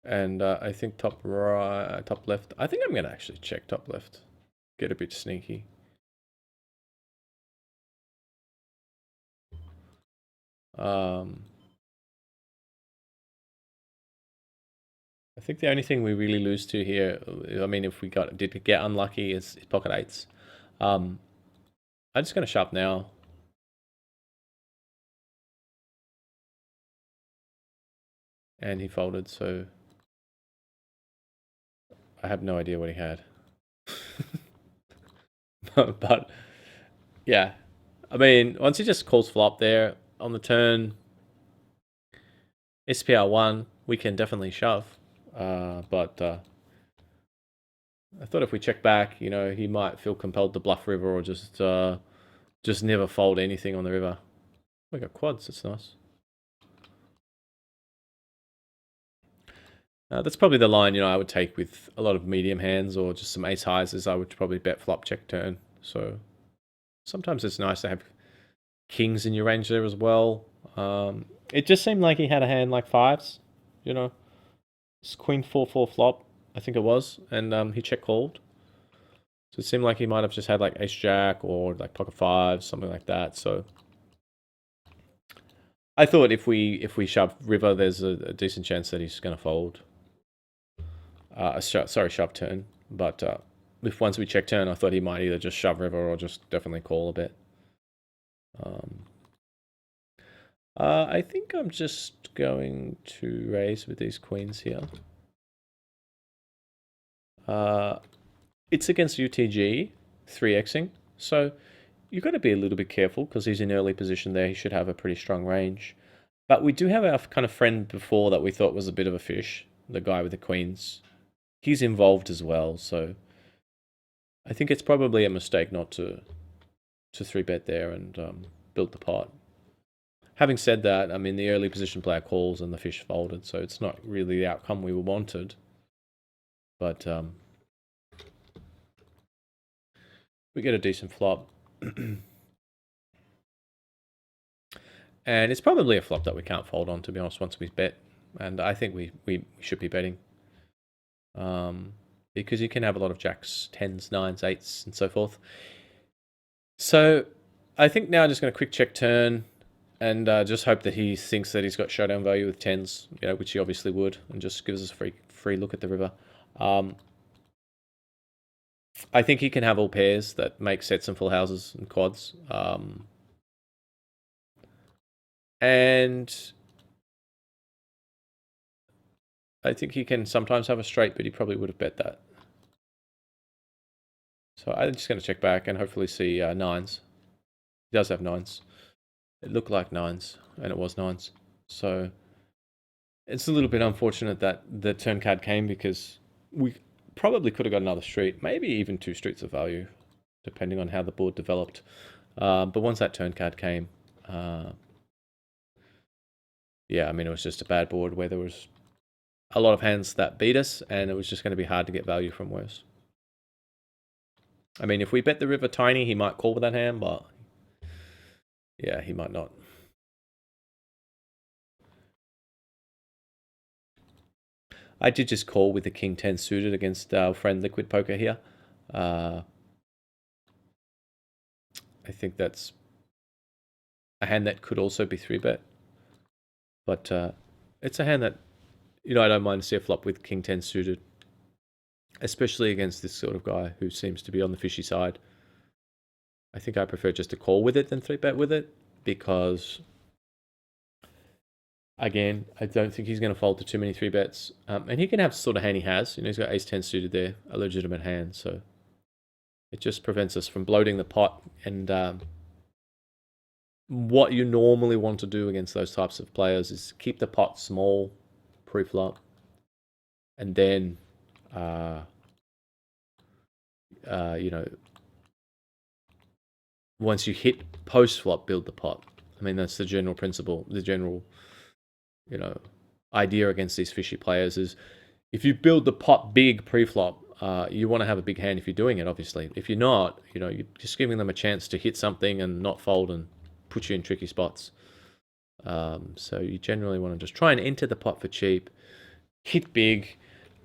And I think top right, top left. I think I'm gonna actually check top left. Get a bit sneaky. I think the only thing we really lose to here, I mean, if we did get unlucky, is pocket eights. I'm just gonna shove now. And he folded, so I have no idea what he had. But yeah, I mean, once he just calls flop there on the turn, SPR1, we can definitely shove. But I thought if we check back, you know, he might feel compelled to bluff river or just never fold anything on the river. We got quads, that's nice. That's probably the line, you know, I would take with a lot of medium hands or just some ace highs, is I would probably bet flop check turn. So sometimes it's nice to have kings in your range there as well. It just seemed like he had a hand like fives, you know. It's queen 4-4 flop, I think it was, and he check called. So it seemed like he might have just had like ace jack or like pocket fives, something like that. So I thought if we shove river, there's a decent chance that he's going to fold. Sorry, shove turn. But if once we check turn, I thought he might either just shove river or just definitely call a bit. I think I'm just going to raise with these queens here. It's against UTG, 3xing. So you've got to be a little bit careful because he's in early position there. He should have a pretty strong range. But we do have our kind of friend before that we thought was a bit of a fish, the guy with the queens. He's involved as well, so I think it's probably a mistake not to three bet there and build the pot. Having said that, I mean the early position player calls and the fish folded, so it's not really the outcome we wanted. But we get a decent flop. And it's probably a flop that we can't fold on, to be honest, once we bet. And I think we should be betting. Because you can have a lot of jacks, 10s, 9s, 8s, and so forth. So I think now I'm just going to quick check turn and just hope that he thinks that he's got showdown value with 10s, which he obviously would, and just gives us a free look at the river. I think he can have all pairs that make sets and full houses and quads. And I think he can sometimes have a straight, but he probably would have bet that. So I'm just going to check back and hopefully see 9s. He does have 9s. It looked like 9s, and it was 9s. So it's a little bit unfortunate that the turn card came because we probably could have got another street, maybe even 2 streets of value, depending on how the board developed. But once that turn card came, yeah, I mean, it was just a bad board where there was a lot of hands that beat us, and it was just going to be hard to get value from worse. I mean, if we bet the river tiny, he might call with that hand, but yeah, he might not. I did just call with the king 10 suited against our friend Liquid Poker here. I think that's a hand that could also be 3-bet. But it's a hand that, I don't mind to see a flop with king 10 suited. Especially against this sort of guy who seems to be on the fishy side. I think I prefer just to call with it than 3-bet with it. Because, again, I don't think he's going to fold to too many 3-bets. And he can have the sort of hand he has. He's got ace 10 suited there, a legitimate hand. So it just prevents us from bloating the pot. And what you normally want to do against those types of players is keep the pot small pre-flop. And then, once you hit post-flop, build the pot. I mean, that's the general principle, the general, idea against these fishy players is if you build the pot big pre-flop, you want to have a big hand if you're doing it, obviously. If you're not, you're just giving them a chance to hit something and not fold and put you in tricky spots. So you generally want to just try and enter the pot for cheap, hit big,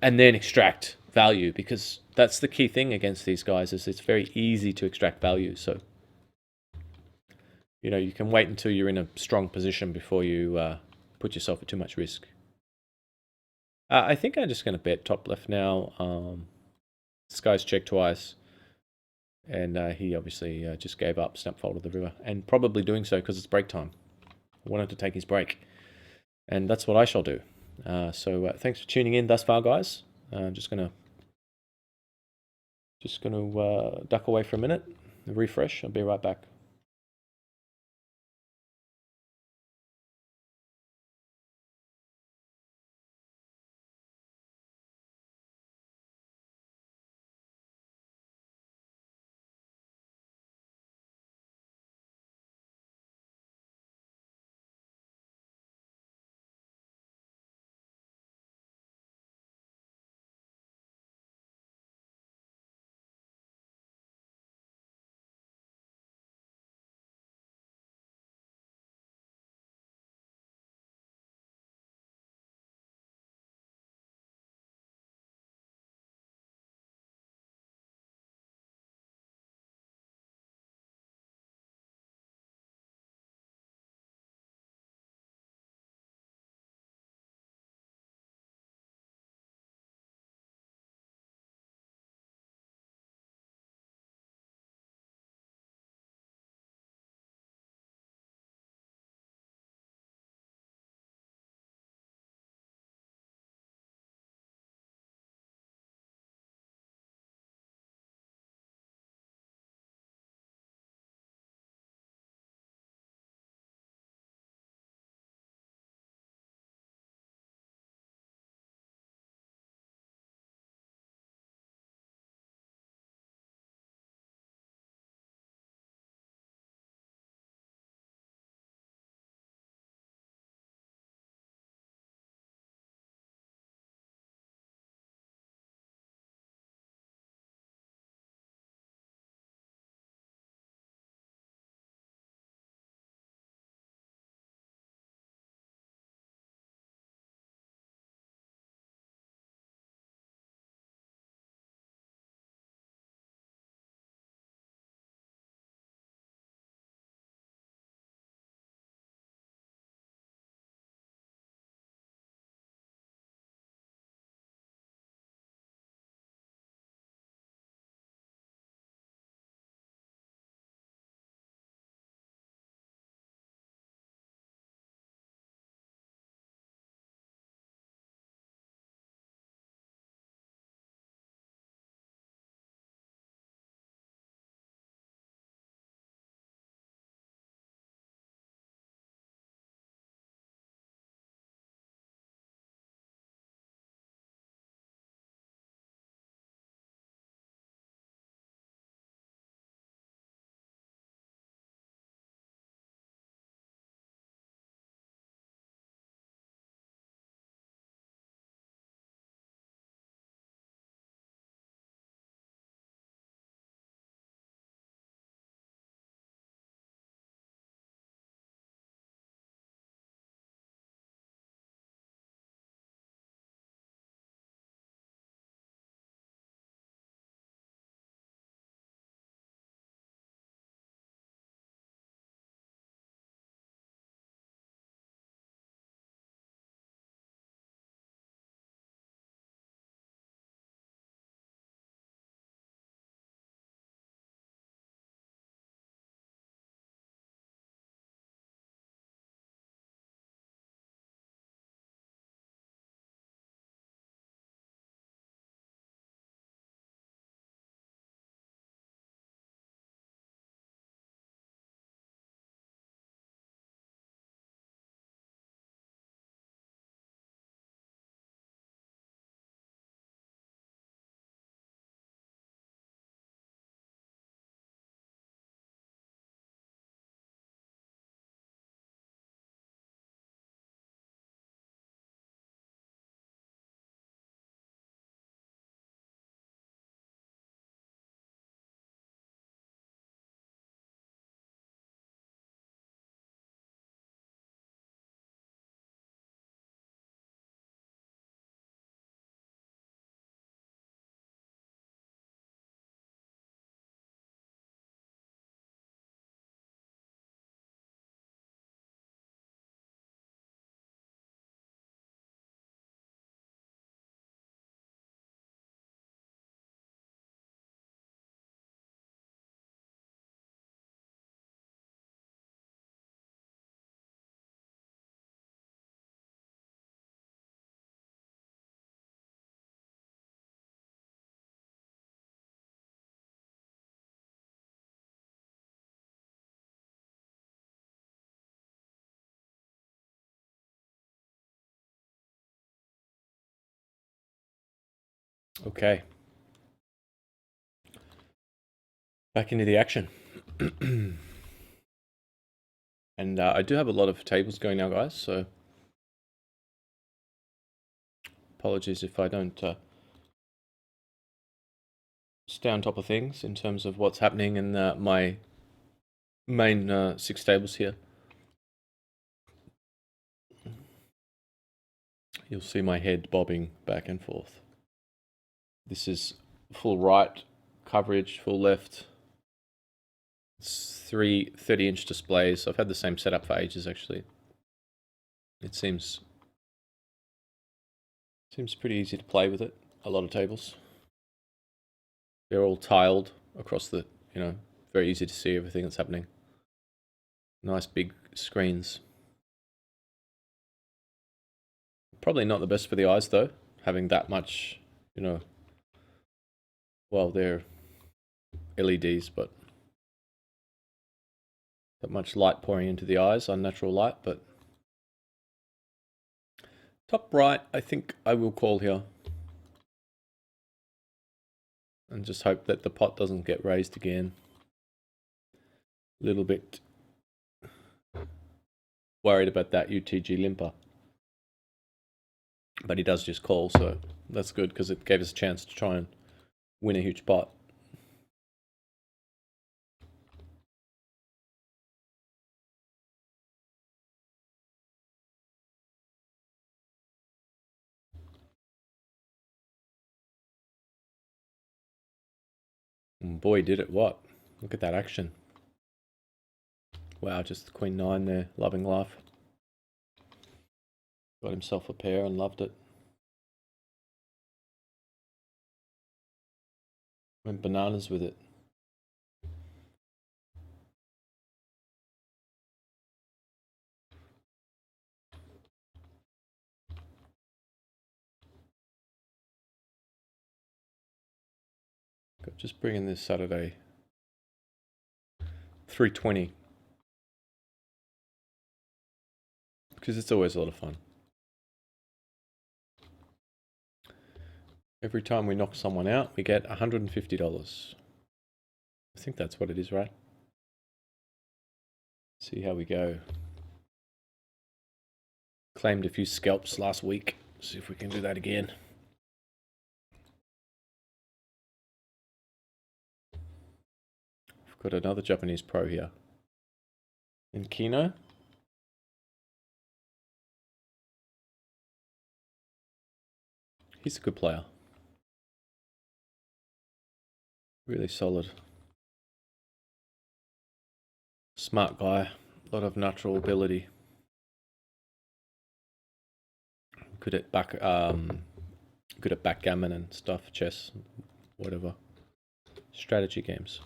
and then extract value, because that's the key thing against these guys is it's very easy to extract value. So you can wait until you're in a strong position before you put yourself at too much risk. I think I'm just going to bet top left now. This guy's checked twice, and he obviously just gave up, snap folded the river, and probably doing so because it's break time. I wanted to take his break, and that's what I shall do. So thanks for tuning in thus far, guys. I'm just gonna duck away for a minute, refresh. I'll be right back. Okay, back into the action. And I do have a lot of tables going now, guys, so apologies if I don't stay on top of things in terms of what's happening in my main 6 tables here. You'll see my head bobbing back and forth. This is full right coverage, full left. It's 3 30-inch displays. I've had the same setup for ages, actually. It seems pretty easy to play with it. A lot of tables. They're all tiled across the, very easy to see everything that's happening. Nice big screens. Probably not the best for the eyes though, having that much, well, they're LEDs, but that much light pouring into the eyes, unnatural light, but top right, I think I will call here. And just hope that the pot doesn't get raised again. A little bit worried about that UTG limper. But he does just call, so that's good because it gave us a chance to try and win a huge pot. And boy, did it what? Look at that action. Wow, just Queen 9 there, loving life. Got himself a pair and loved it. Went bananas with it. Just bringing this Saturday 320 because it's always a lot of fun. Every time we knock someone out, we get $150. I think that's what it is, right? See how we go. Claimed a few scalps last week. See if we can do that again. We've got another Japanese pro here. In Kino. He's a good player. Really solid. Smart guy. A lot of natural ability. Good at backgammon and stuff, chess, whatever. Strategy games.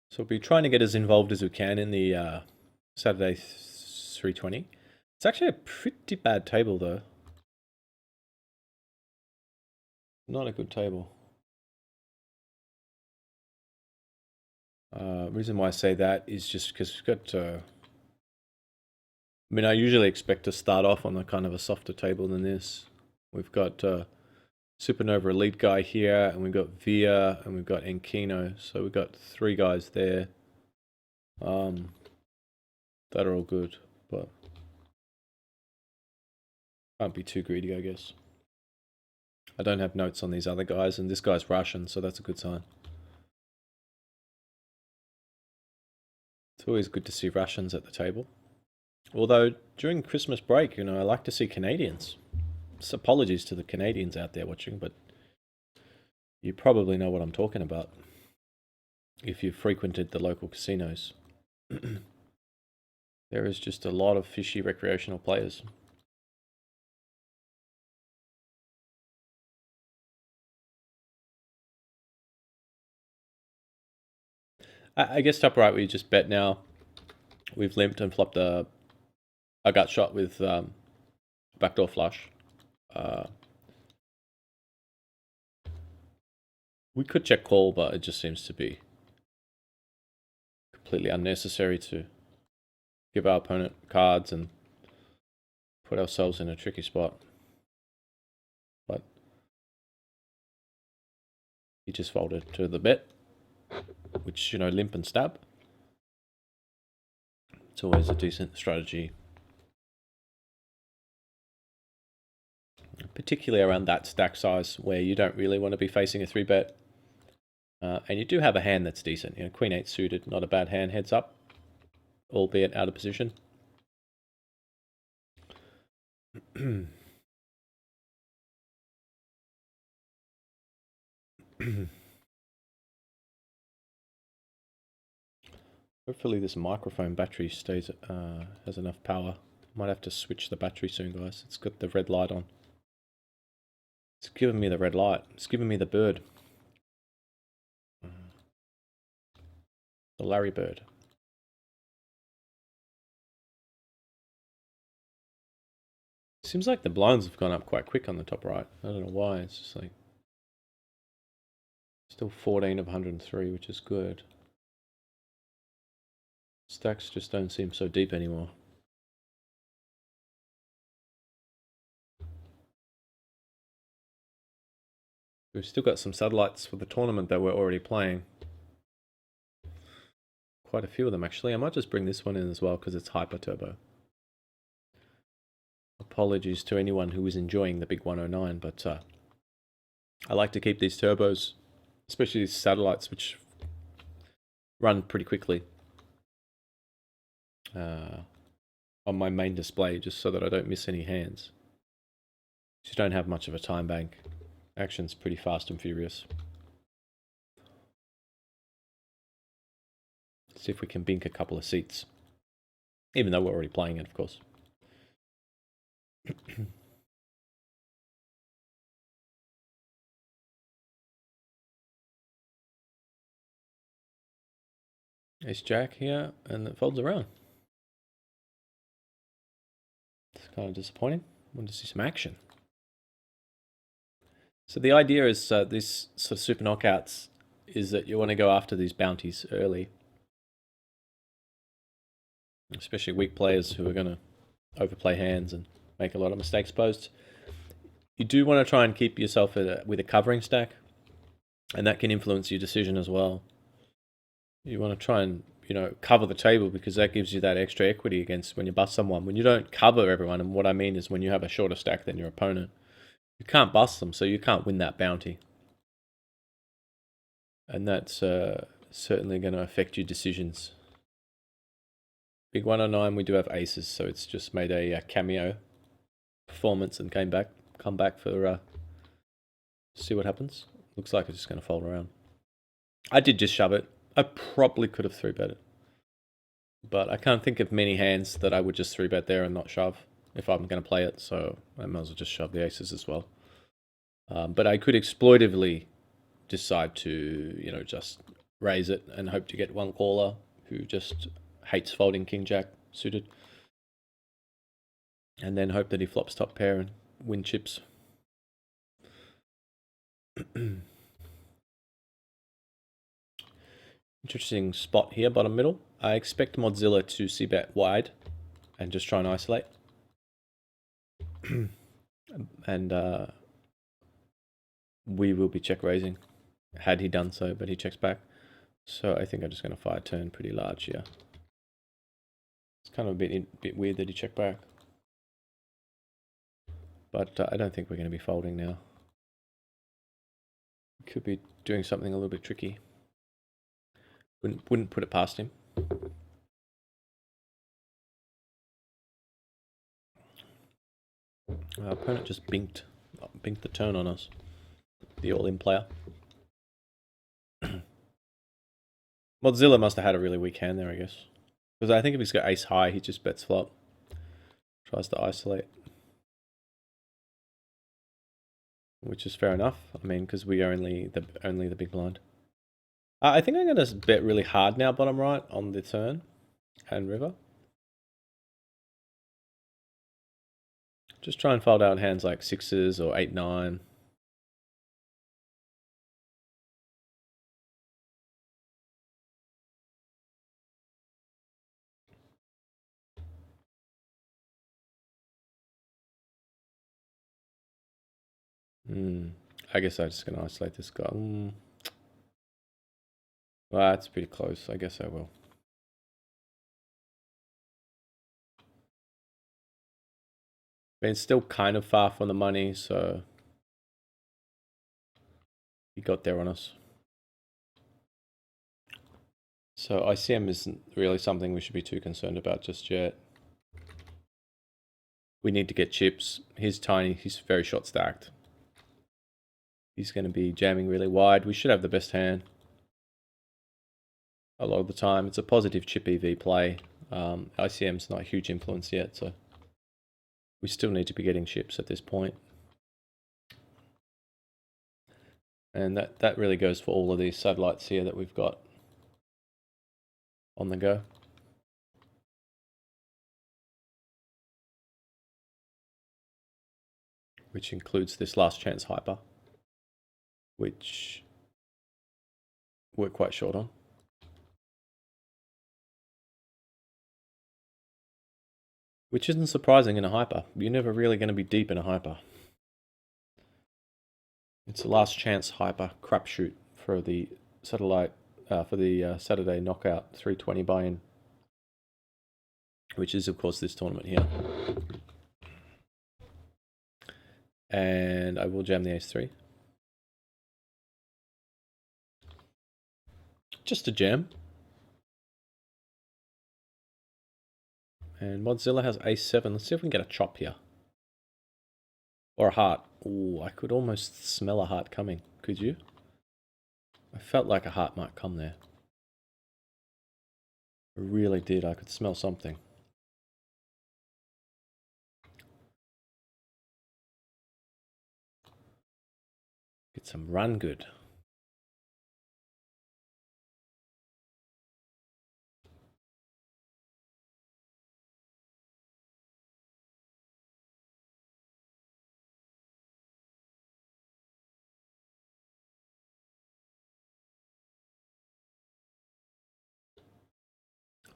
So we'll be trying to get as involved as we can in the Saturday 320. It's actually a pretty bad table though. Not a good table. Reason why I say that is just because we've got. I usually expect to start off on a kind of a softer table than this. We've got Supernova Elite guy here, and we've got Via, and we've got Enkino. So we've got 3 guys there. That are all good, but can't be too greedy, I guess. I don't have notes on these other guys, and this guy's Russian, so that's a good sign. It's always good to see Russians at the table. Although, during Christmas break, I like to see Canadians. So apologies to the Canadians out there watching, but you probably know what I'm talking about if you've frequented the local casinos. There is just a lot of fishy recreational players. I guess top right, we just bet now. We've limped and flopped a gut shot with backdoor flush. We could check call, but it just seems to be completely unnecessary to give our opponent cards and put ourselves in a tricky spot. But he just folded to the bet, which, you know, limp and stab. It's always a decent strategy, particularly around that stack size where you don't really want to be facing a 3-bet. And you do have a hand that's decent. You know, Queen 8 suited, not a bad hand, heads up, albeit out of position. Hopefully this microphone battery stays has enough power. Might have to switch the battery soon, guys. It's got the red light on. It's giving me the red light. It's giving me the bird. The Larry bird. Seems like the blinds have gone up quite quick on the top right. I don't know why. It's just like still 14 of 103, which is good. Stacks just don't seem so deep anymore. We've still got some satellites for the tournament that we're already playing. Quite a few of them, actually. I might just bring this one in as well because it's hyper turbo. Apologies to anyone who is enjoying the big 109, but I like to keep these turbos, especially these satellites, which run pretty quickly, on my main display, just so that I don't miss any hands. You don't have much of a time bank. Action's pretty fast and furious. Let's see if we can bink a couple of seats, even though we're already playing it, of course. Ace Jack here, and it folds around. It's kind of disappointing. I want to see some action. So the idea is this sort of super knockouts is that you want to go after these bounties early, especially weak players who are going to overplay hands and make a lot of mistakes post. You do want to try and keep yourself with a covering stack, and that can influence your decision as well. You want to try and, you know, cover the table because that gives you that extra equity against when you bust someone. When you don't cover everyone, and what I mean is when you have a shorter stack than your opponent, you can't bust them, so you can't win that bounty. And that's certainly going to affect your decisions. Big 109, we do have aces, so it's just made a cameo performance and come back for see what happens. Looks like it's just going to fold around. I did just shove it. I probably could have 3-bet it, but I can't think of many hands that I would just 3-bet there and not shove if I'm going to play it, so I might as well just shove the aces as well. But I could exploitively decide to, you know, just raise it and hope to get one caller who just hates folding King Jack suited, and then hope that he flops top pair and win chips. Interesting spot here, bottom middle. I expect Mozilla to c-bet wide and just try and isolate. And we will be check raising had he done so, but he checks back. So I think I'm just going to fire turn pretty large here. It's kind of a bit weird that he checked back. But I don't think we're going to be folding now. Could be doing something a little bit tricky. Wouldn't put it past him. Our opponent just binked the turn on us. The all-in player. Mozilla must have had a really weak hand there, I guess. Because I think if he's got ace high, he just bets flop. Tries to isolate. Which is fair enough. I mean, because we are only the big blind. I think I'm going to bet really hard now, bottom right, on the turn and river. Just try and fold out hands like 6s or 8-9. I guess I'm just going to isolate this guy. Well, that's pretty close. I guess I will. But it's still kind of far from the money, so he got there on us. So ICM isn't really something we should be too concerned about just yet. We need to get chips. He's tiny. He's very short stacked. He's going to be jamming really wide. We should have the best hand a lot of the time. It's a positive chip EV play. ICM's not a huge influence yet, so we still need to be getting chips at this point. And that really goes for all of these satellites here that we've got on the go. Which includes this last chance hyper, which we're quite short on. Which isn't surprising in a hyper. You're never really going to be deep in a hyper. It's a last chance hyper crapshoot for the satellite, for the Saturday knockout 320 buy-in, which is of course this tournament here. And I will jam the ace-3. Just a jam. And Modzilla has ace-7. Let's see if we can get a chop here. Or a heart. Ooh, I could almost smell a heart coming. Could you? I felt like a heart might come there. I really did. I could smell something. Get some run good.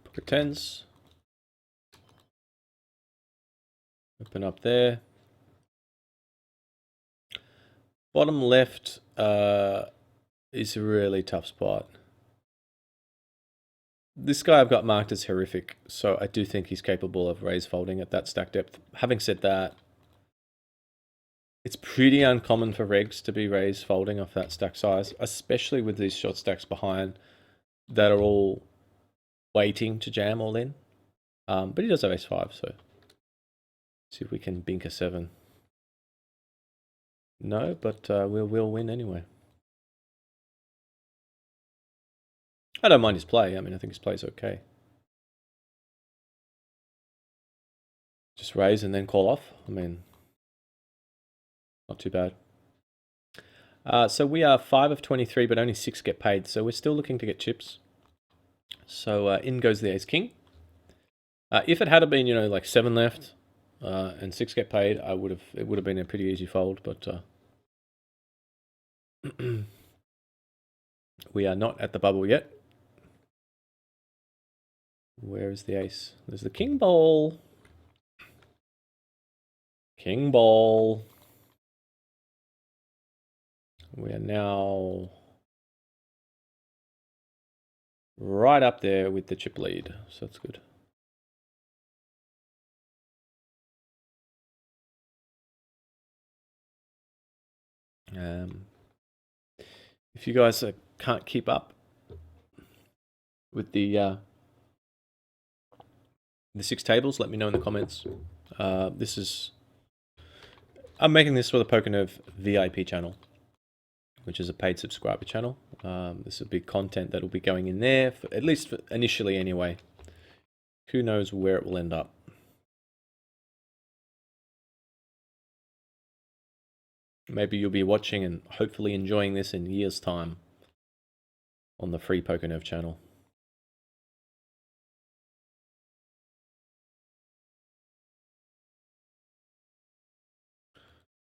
Pocket tens. Open up there. Bottom left is a really tough spot. This guy I've got marked as horrific, so I do think he's capable of raise folding at that stack depth. Having said that, it's pretty uncommon for regs to be raise folding off that stack size, especially with these short stacks behind that are all waiting to jam all in. But he does have ace-5, so see if we can bink a 7. No, but we'll win anyway. I don't mind his play. I mean, I think his play's okay. Just raise and then call off. I mean, not too bad. So we are 5 of 23, but only 6 get paid. So we're still looking to get chips. So in goes the ace-king. If it had been, you know, like 7 left and 6 get paid, it would have been a pretty easy fold. But we are not at the bubble yet. Where is the ace? There's the king ball. King ball. We are now right up there with the chip lead, so that's good. If you guys can't keep up with the 6 tables, let me know in the comments. I'm making this for the PokerNerve VIP channel, which is a paid subscriber channel. This will be content that will be going in there, at least initially anyway. Who knows where it will end up. Maybe you'll be watching and hopefully enjoying this in years' time on the free PokerNerve channel.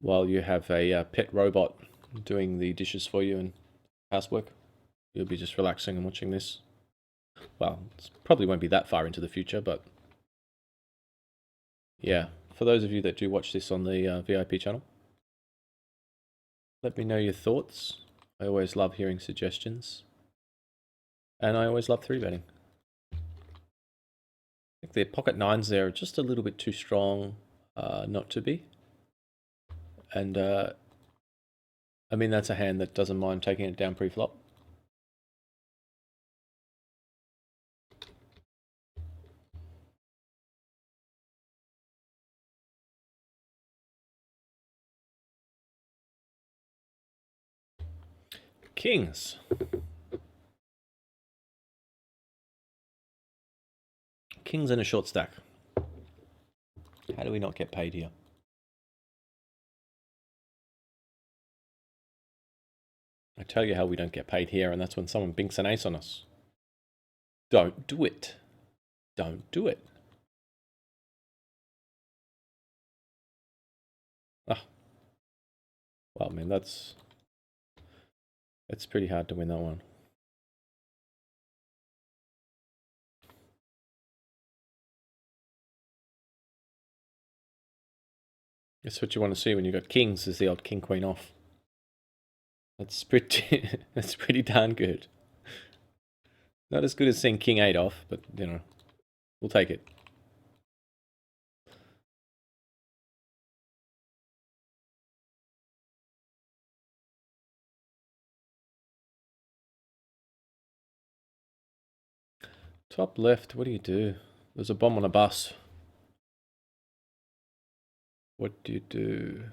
While you have a pet robot doing the dishes for you and housework, you'll be just relaxing and watching this. Well, it probably won't be that far into the future, but yeah, for those of you that do watch this on the VIP channel, Let me know your thoughts. I always love hearing suggestions. And I always love 3-betting. I think the pocket nines there are just a little bit too strong not to be. And I mean, that's a hand that doesn't mind taking it down pre-flop. Kings. Kings in a short stack. How do we not get paid here? I tell you how we don't get paid here, and that's when someone binks an ace on us. Don't do it. Don't do it. Ah. Well, I mean, that's pretty hard to win that one. That's what you want to see when you've got kings, is the old king queen off. That's pretty that's pretty darn good. Not as good as seeing king 8 off, but you know, we'll take it. Top left, what do you do? There's a bomb on a bus. What do you do?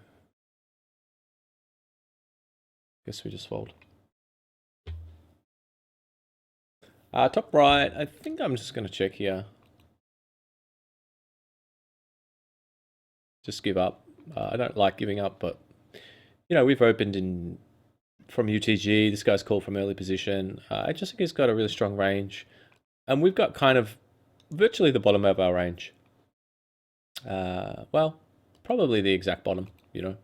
Guess we just fold. Top right, I think I'm just going to check here. Just give up. I don't like giving up, but you know, we've opened in from UTG. This guy's called from early position. I just think he's got a really strong range, and we've got kind of virtually the bottom of our range. Well, probably the exact bottom. You know,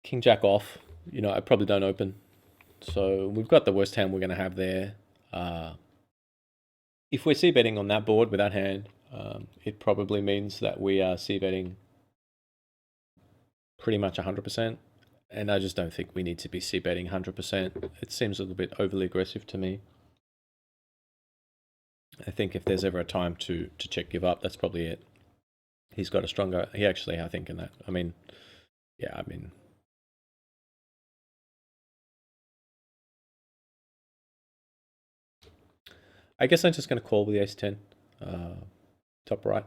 King Jack off. You know, I probably don't open, so we've got the worst hand we're going to have there. If we're c-betting on that board with that hand, it probably means that we are c-betting pretty much 100%. And I just don't think we need to be c-betting 100%. It seems a little bit overly aggressive to me. I think if there's ever a time to check give up, that's probably it. He's got a stronger, he actually, I think in that, I mean, yeah, I mean. I guess I'm just going to call with the ace-10, top right.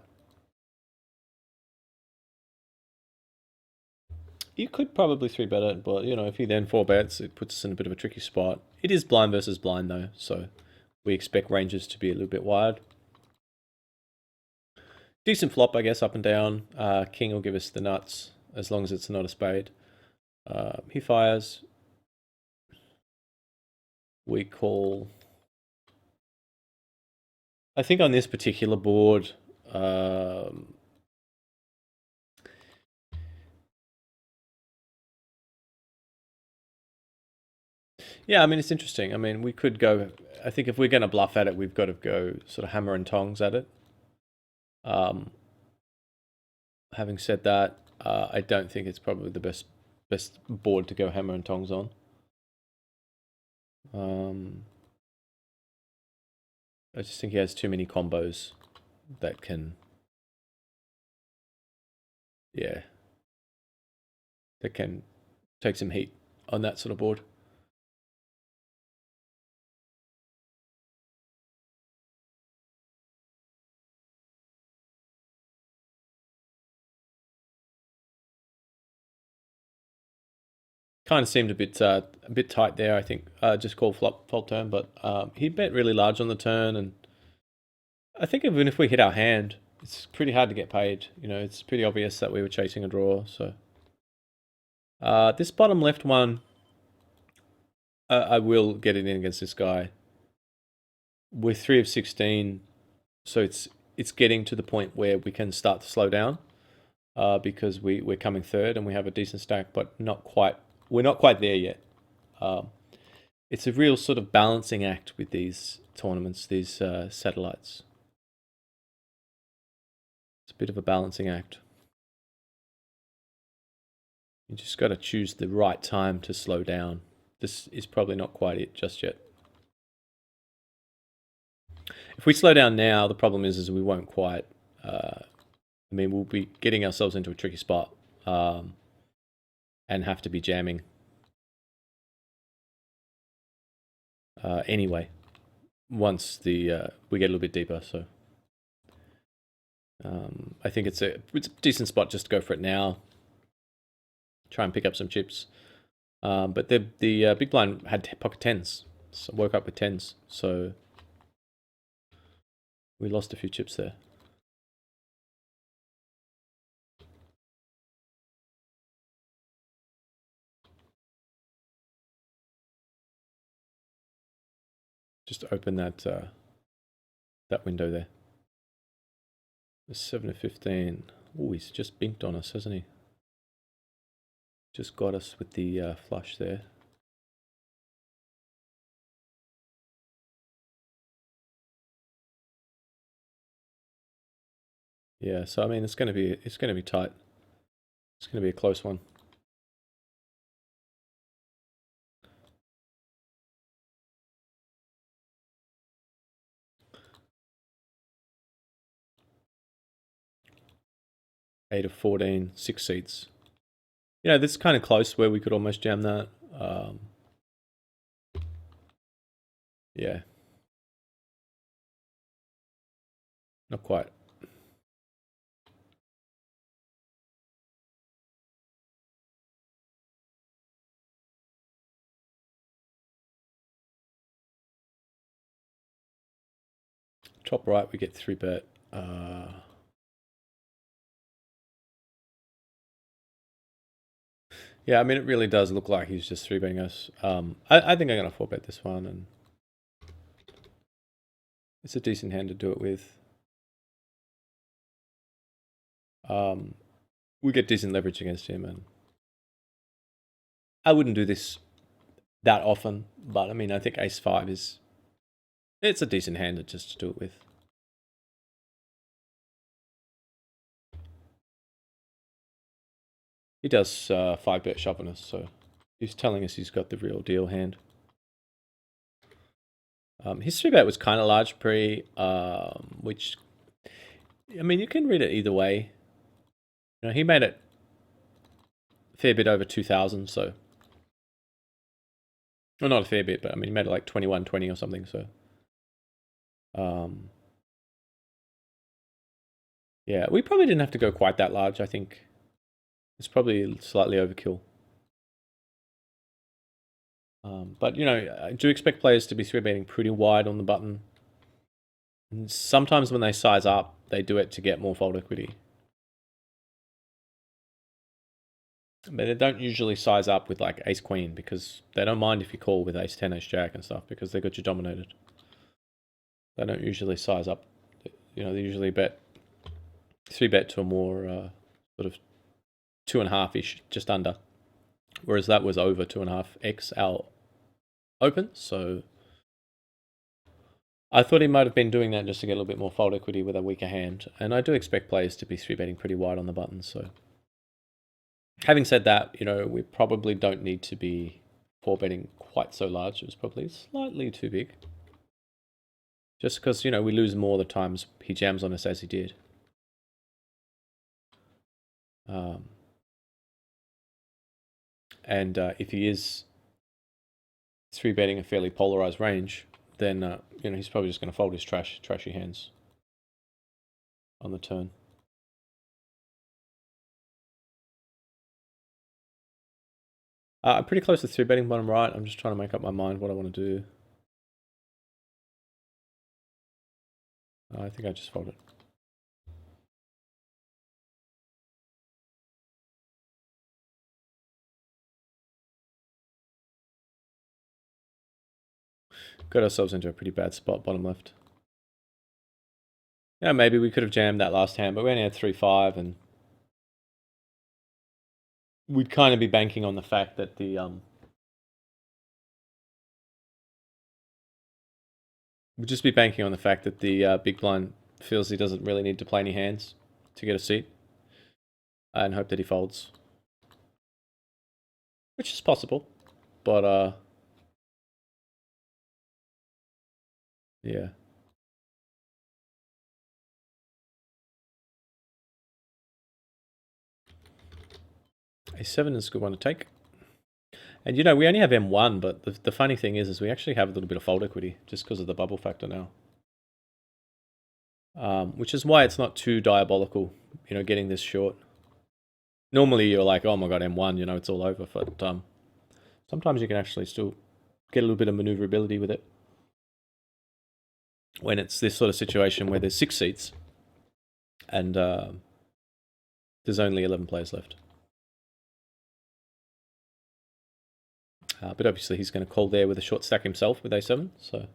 You could probably 3-bet it, but you know, if he then 4-bets, it puts us in a bit of a tricky spot. It is blind versus blind though, so we expect ranges to be a little bit wide. Decent flop, I guess, up and down. King will give us the nuts, as long as it's not a spade. He fires. We call. I think on this particular board, yeah, I mean, it's interesting. I mean, we could go. I think if we're going to bluff at it, we've got to go sort of hammer and tongs at it. Having said that, I don't think it's probably the best board to go hammer and tongs on. I just think he has too many combos that can, yeah, that can take some heat on that sort of board. Kind of seemed a bit tight there. I think just call flop turn, but he bet really large on the turn, and I think even if we hit our hand, it's pretty hard to get paid. You know, it's pretty obvious that we were chasing a draw. So this bottom left one, I will get it in against this guy. We're 3 of 16, so it's getting to the point where we can start to slow down because we're coming third and we have a decent stack, but not quite. We're not quite there yet. It's a real sort of balancing act with these tournaments, these satellites. It's a bit of a balancing act. You just got to choose the right time to slow down. This is probably not quite it just yet. If we slow down now, the problem is we won't quite. I mean, we'll be getting ourselves into a tricky spot and have to be jamming anyway. Once the we get a little bit deeper, so I think it's a decent spot just to go for it now. Try and pick up some chips. But the big blind had pocket tens, so woke up with tens, so we lost a few chips there. Just open that that window there. The 7 of 15. Oh, he's just binked on us, hasn't he? Just got us with the flush there. Yeah, so I mean it's gonna be tight. It's gonna be a close one. Eight of 14, 6 seats. Yeah, this is kind of close where we could almost jam that. Yeah. Not quite. Top right, we get 3-bet. Yeah, I mean, it really does look like he's just 3-betting us. I think I'm going to 4-bet this one, and it's a decent hand to do it with. We get decent leverage against him, and I wouldn't do this that often, but I mean, I think Ace-5 it's a decent hand to just do it with. He does 5-bet shove on us, so he's telling us he's got the real deal hand. His 3-bet was kind of large pre, which, I mean, you can read it either way. You know, he made it a fair bit over 2,000, so. Well, not a fair bit, but I mean, he made it like 2120 or something, so. Yeah, we probably didn't have to go quite that large, I think. It's probably slightly overkill. But, you know, I do expect players to be 3-betting pretty wide on the button. And sometimes when they size up, they do it to get more fold equity. But they don't usually size up with like ace queen because they don't mind if you call with ace 10, ace jack and stuff because they got you dominated. They don't usually size up. You know, they usually bet 3-bet to a more sort of 2.5-ish, just under. Whereas that was over 2.5x our open. So I thought he might have been doing that just to get a little bit more fold equity with a weaker hand. And I do expect players to be 3-betting pretty wide on the button. So having said that, you know, we probably don't need to be 4-betting quite so large. It was probably slightly too big. Just because, you know, we lose more the times he jams on us as he did. And if he is 3-betting a fairly polarized range, then you know, he's probably just going to fold his trashy hands on the turn. I'm pretty close to 3-betting bottom right. I'm just trying to make up my mind what I want to do. I think I just fold it. Got ourselves into a pretty bad spot, bottom left. Yeah, maybe we could have jammed that last hand, but we only had 3-5, and we'd kind of be banking on the fact that the we'd just be banking on the fact that the big blind feels he doesn't really need to play any hands to get a seat, and hope that he folds. which is possible. But yeah, A7 is a good one to take. And we only have M1, but the funny thing is we actually have a little bit of fold equity just because of the bubble factor now. Which is why it's not too diabolical, getting this short. Normally you're like, oh my god, M1, it's all over. But sometimes you can actually still get a little bit of maneuverability with it. When it's this sort of situation where there's 6 seats and there's only 11 players left. But obviously he's going to call there with a short stack himself with A7, so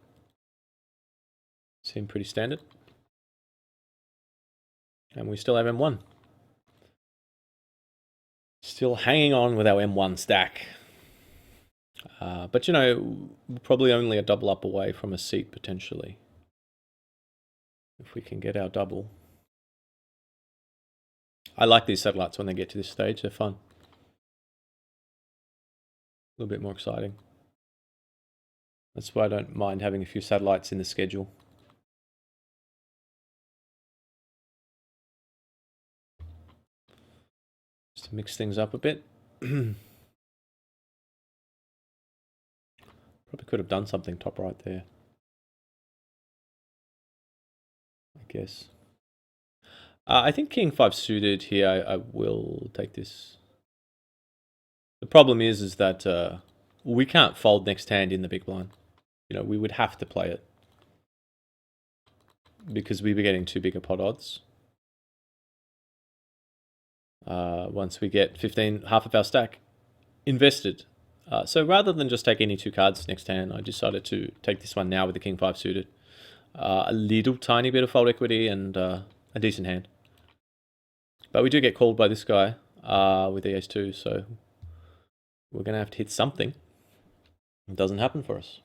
seemed pretty standard. And we still have M1. Still hanging on with our M1 stack. But probably only a double up away from a seat potentially. If we can get our double. I like these satellites when they get to this stage, they're fun. A little bit more exciting. That's why I don't mind having a few satellites in the schedule. Just to mix things up a bit. Probably could have done something top right there. I guess. I think King 5 suited here. I will take this. The problem is that we can't fold next hand in the big blind. We would have to play it because we were getting too big a pot odds. Once we get 15, half of our stack invested. So rather than just take any 2 cards next hand, I decided to take this one now with the King 5 suited. A little tiny bit of fold equity and a decent hand. But we do get called by this guy with the Ace-2, so we're going to have to hit something. It doesn't happen for us.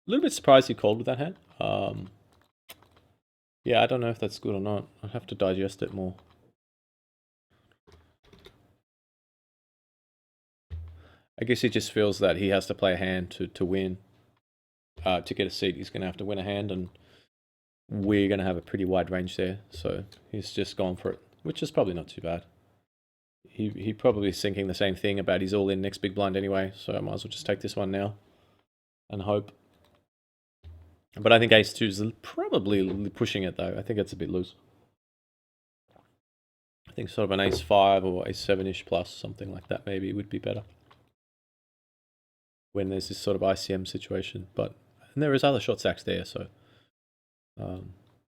A little bit surprised he called with that hand. Yeah, I don't know if that's good or not. I'll have to digest it more. I guess he just feels that he has to play a hand to win. To get a seat, he's going to have to win a hand, and we're going to have a pretty wide range there. So he's just gone for it, which is probably not too bad. He probably is thinking the same thing about he's all in next big blind anyway, so I might as well just take this one now and hope. But I think Ace-2 is probably pushing it though. I think it's a bit loose. I think sort of an Ace-5 or Ace-7-ish plus, something like that maybe would be better. When there's this sort of ICM situation. And there is other short stacks there, so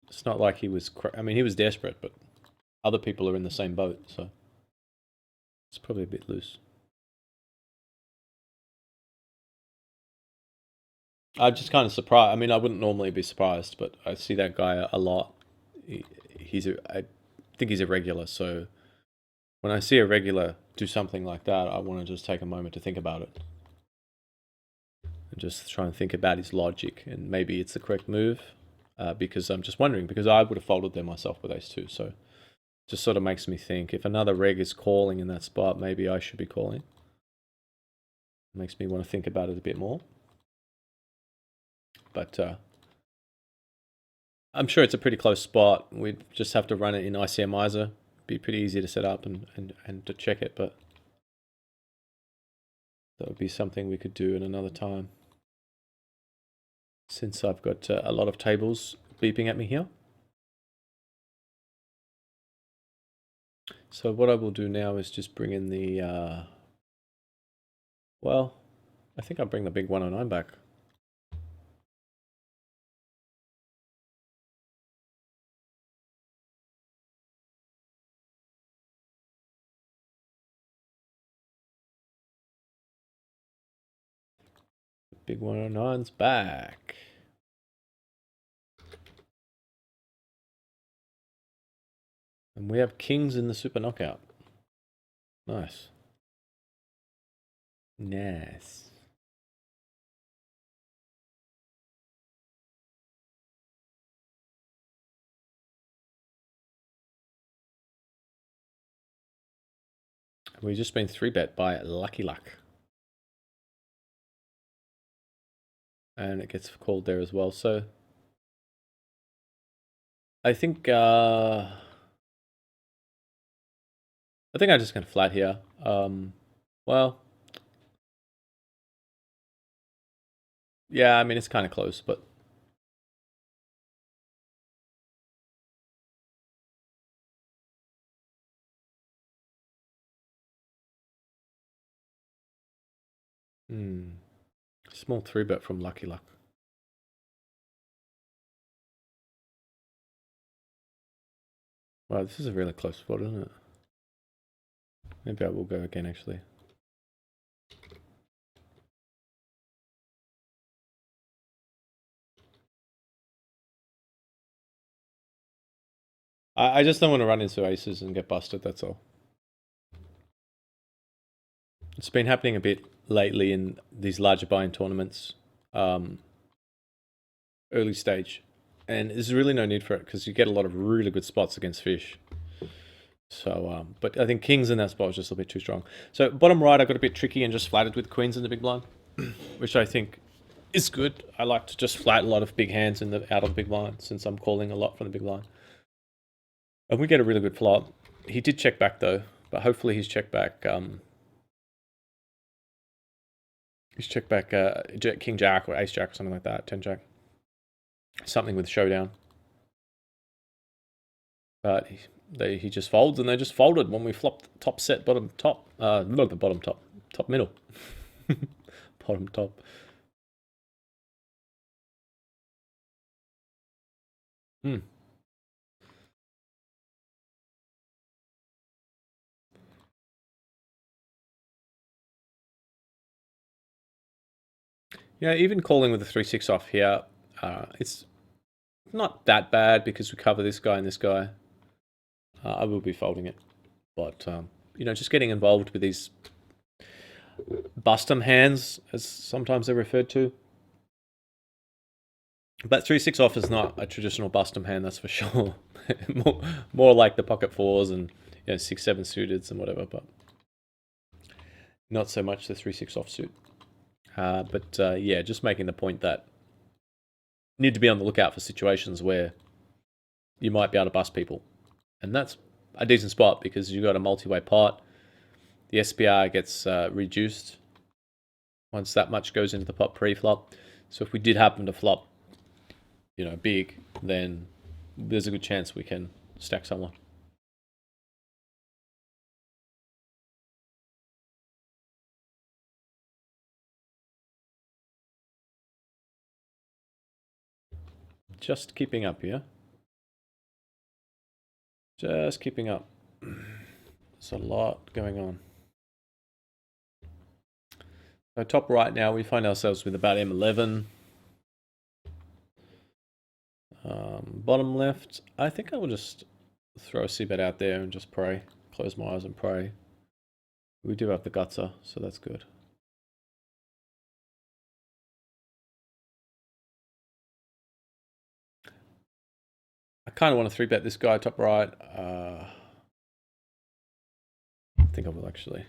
it's not like he was, he was desperate, but other people are in the same boat, so it's probably a bit loose. I'm just kind of surprised. I wouldn't normally be surprised, but I see that guy a lot. I think he's a regular, so when I see a regular do something like that, I want to just take a moment to think about it. And just try and think about his logic, and maybe it's the correct move, because I'm just wondering, because I would have folded them myself with Ace-2, so it just sort of makes me think, if another reg is calling in that spot, maybe I should be calling. It makes me want to think about it a bit more. But I'm sure it's a pretty close spot. We'd just have to run it in ICMizer. Be pretty easy to set up and to check it, but that would be something we could do at another time. Since I've got a lot of tables beeping at me here. So what I will do now is just bring in the, well, I think I'll bring the big 109 back. Big 109's back. And we have kings in the super knockout. Nice. Nice. We've just been 3-bet by Lucky Luck. And it gets called there as well. So I think I'm just going to flat here. Well, yeah, I mean, it's kind of close, but small 3-bet from Lucky Luck. Wow, this is a really close spot, isn't it? Maybe I will go again, actually. I just don't want to run into aces and get busted, that's all. It's been happening a bit lately in these larger buy-in tournaments, early stage. And there's really no need for it because you get a lot of really good spots against fish. So, but I think kings in that spot was just a bit too strong. So bottom right, I got a bit tricky and just flatted with queens in the big blind, which I think is good. I like to just flat a lot of big hands in the out of the big blind since I'm calling a lot from the big blind. And we get a really good flop. He did check back though, but hopefully he's checked back. He's checked back King Jack or Ace Jack or something like that. 10 Jack, something with showdown. But he just folds, and they just folded when we flopped top set, bottom top. Not the bottom top, top middle, bottom top. Yeah, even calling with the 3-6 off here, it's not that bad because we cover this guy and this guy. I will be folding it, but just getting involved with these bustum hands, as sometimes they're referred to. But 3-6 off is not a traditional bustum hand, that's for sure. more like the pocket fours and 6-7 suiteds and whatever, but not so much the 3-6 offsuit. But yeah, just making the point that you need to be on the lookout for situations where you might be able to bust people. And that's a decent spot because you've got a multi-way pot. The SPR gets reduced once that much goes into the pot pre-flop. So if we did happen to flop, big, then there's a good chance we can stack someone. Just keeping up here. Just keeping up. There's a lot going on. So top right now, we find ourselves with about M11. Bottom left, I think I will just throw a c-bet out there and just pray. Close my eyes and pray. We do have the gutser, so that's good. I kind of want to 3-bet this guy top right. I think I will actually.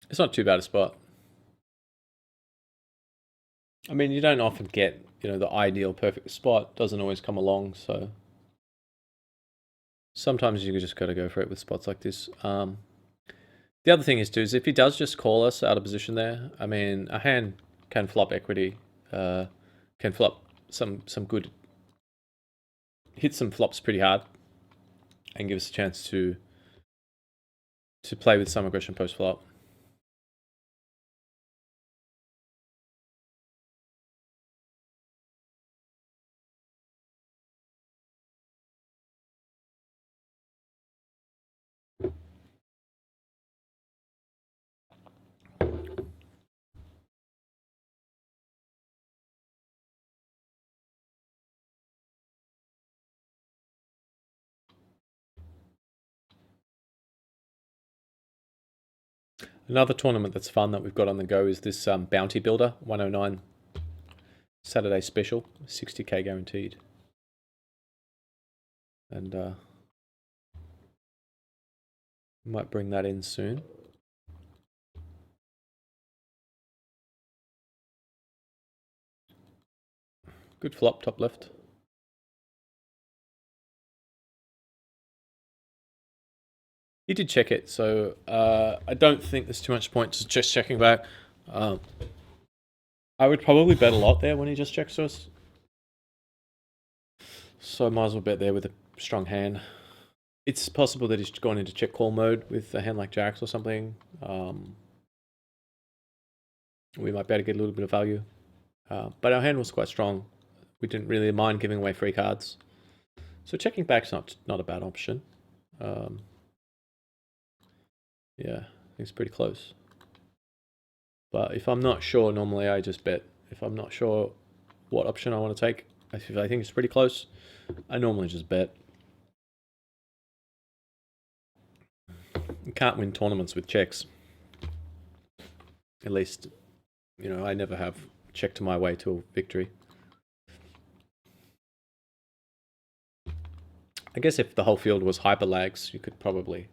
It's not too bad a spot. I mean, you don't often get, the ideal perfect spot. Doesn't always come along, so sometimes you just got to go for it with spots like this. The other thing is too is if he does just call us out of position there, I mean, a hand can flop equity, can flop some good, hit some flops pretty hard, and give us a chance to play with some aggression post flop. Another tournament that's fun that we've got on the go is this Bounty Builder 109 Saturday special, 60k guaranteed. And might bring that in soon. Good flop, top left. He did check it, so I don't think there's too much point to just checking back. I would probably bet a lot there when he just checks to us. So I might as well bet there with a strong hand. It's possible that he's gone into check call mode with a hand like jacks or something. We might be able to get a little bit of value. But our hand was quite strong. We didn't really mind giving away free cards. So checking back's not a bad option. Yeah, I think it's pretty close. But if I'm not sure, normally I just bet. If I'm not sure what option I want to take, if I think it's pretty close, I normally just bet. You can't win tournaments with checks. At least, I never have checked my way to a victory. I guess if the whole field was hyper lags, you could probably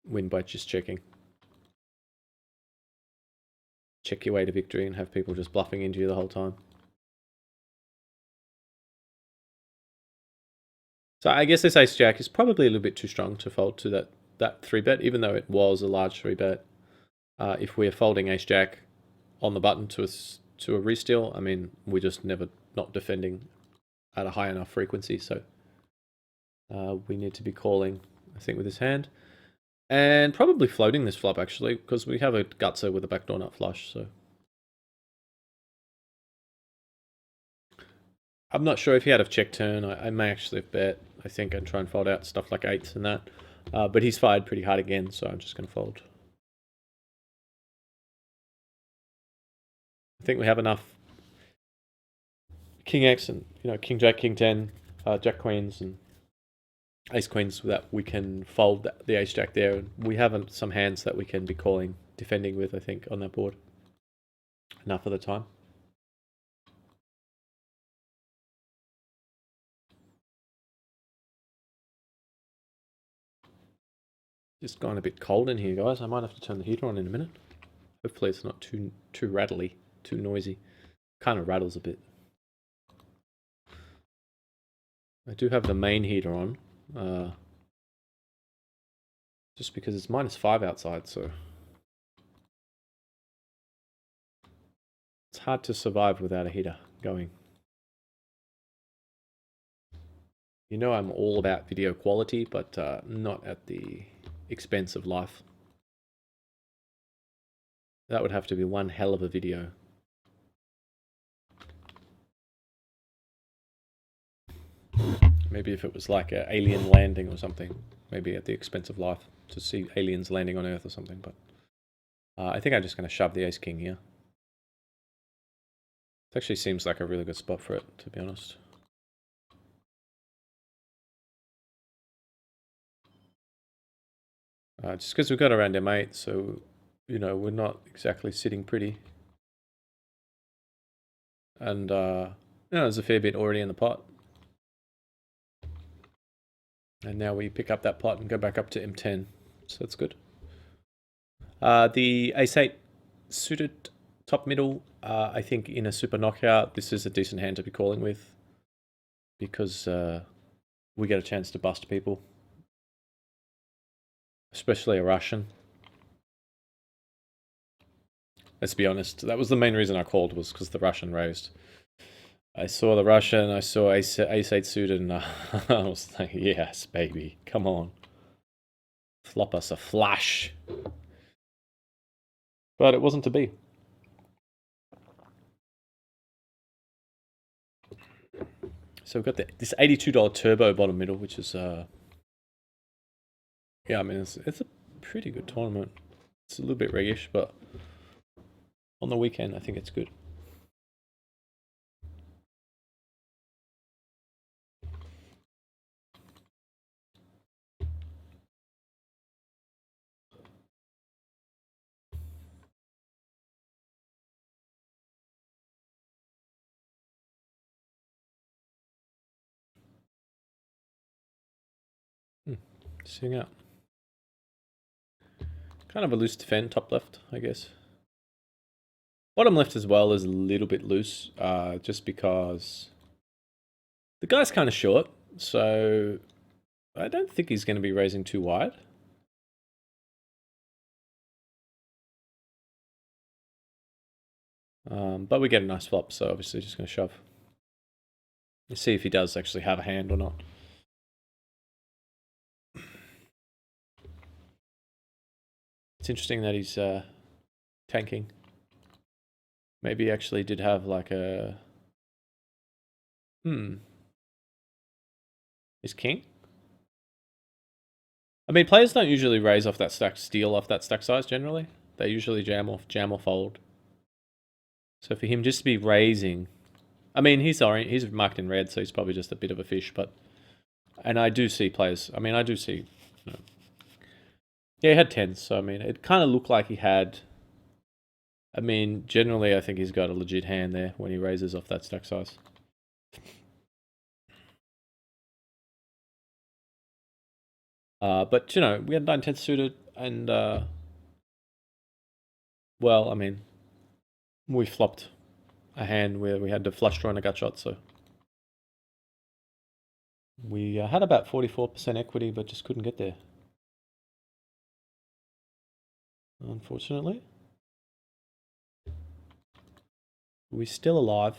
win by just checking. Check your way to victory and have people just bluffing into you the whole time. So I guess this ace jack is probably a little bit too strong to fold to that 3-bet, even though it was a large 3-bet. If we're folding ace jack on the button to a re-steal, I mean, we're just never not defending at a high enough frequency, so we need to be calling, I think, with this hand. And probably floating this flop, actually, because we have a gutser with a backdoor nut flush, so. I'm not sure if he had a check turn. I may actually have bet, I think, and try and fold out stuff like eights and that. But he's fired pretty hard again, so I'm just going to fold. I think we have enough King X and, King Jack, King 10, Jack Queens, and Ace Queens that we can fold the Ace Jack there. We have some hands that we can be calling, defending with, I think, on that board. Enough of the time. Just gone a bit cold in here, guys. I might have to turn the heater on in a minute. Hopefully it's not too rattly, too noisy. Kind of rattles a bit. I do have the main heater on. Just because it's -5 outside, so it's hard to survive without a heater going. I'm all about video quality, but not at the expense of life. That would have to be one hell of a video. Maybe if it was like an alien landing or something, maybe at the expense of life, to see aliens landing on Earth or something, but I think I'm just going to shove the ace king here. It actually seems like a really good spot for it, to be honest. Just because we've got around M8, so, we're not exactly sitting pretty. And, there's a fair bit already in the pot. And now we pick up that pot and go back up to M10, so that's good. The ace-8 suited top middle, I think in a super knockout, this is a decent hand to be calling with, because we get a chance to bust people. Especially a Russian. Let's be honest, that was the main reason I called, was because the Russian raised. I saw the Russian, I saw ace-8 suited, and I was like, yes, baby, come on. Flop us a flush. But it wasn't to be. So we've got this $82 turbo bottom middle, which is, yeah, I mean, it's a pretty good tournament. It's a little bit reggish, but on the weekend, I think it's good. Sitting out. Kind of a loose defend, top left, I guess. Bottom left as well is a little bit loose, just because the guy's kind of short, so I don't think he's going to be raising too wide. But we get a nice flop, so obviously just going to shove. Let's see if he does actually have a hand or not. It's interesting that he's tanking. Maybe he actually did have like a... Is king? I mean, players don't usually raise off that stack, steal off that stack size generally. They usually jam or fold. So for him just to be raising... I mean, he's marked in red, so he's probably just a bit of a fish, but... And I do see players... I mean, I do see... You know, yeah, he had 10s, so I mean, it kind of looked like he had... I mean, generally I think he's got a legit hand there when he raises off that stack size. But, you know, we had 9-10 suited, and, well, I mean, we flopped a hand where we had to flush draw and a gut shot, so... We had about 44% equity, but just couldn't get there. Unfortunately. We're still alive.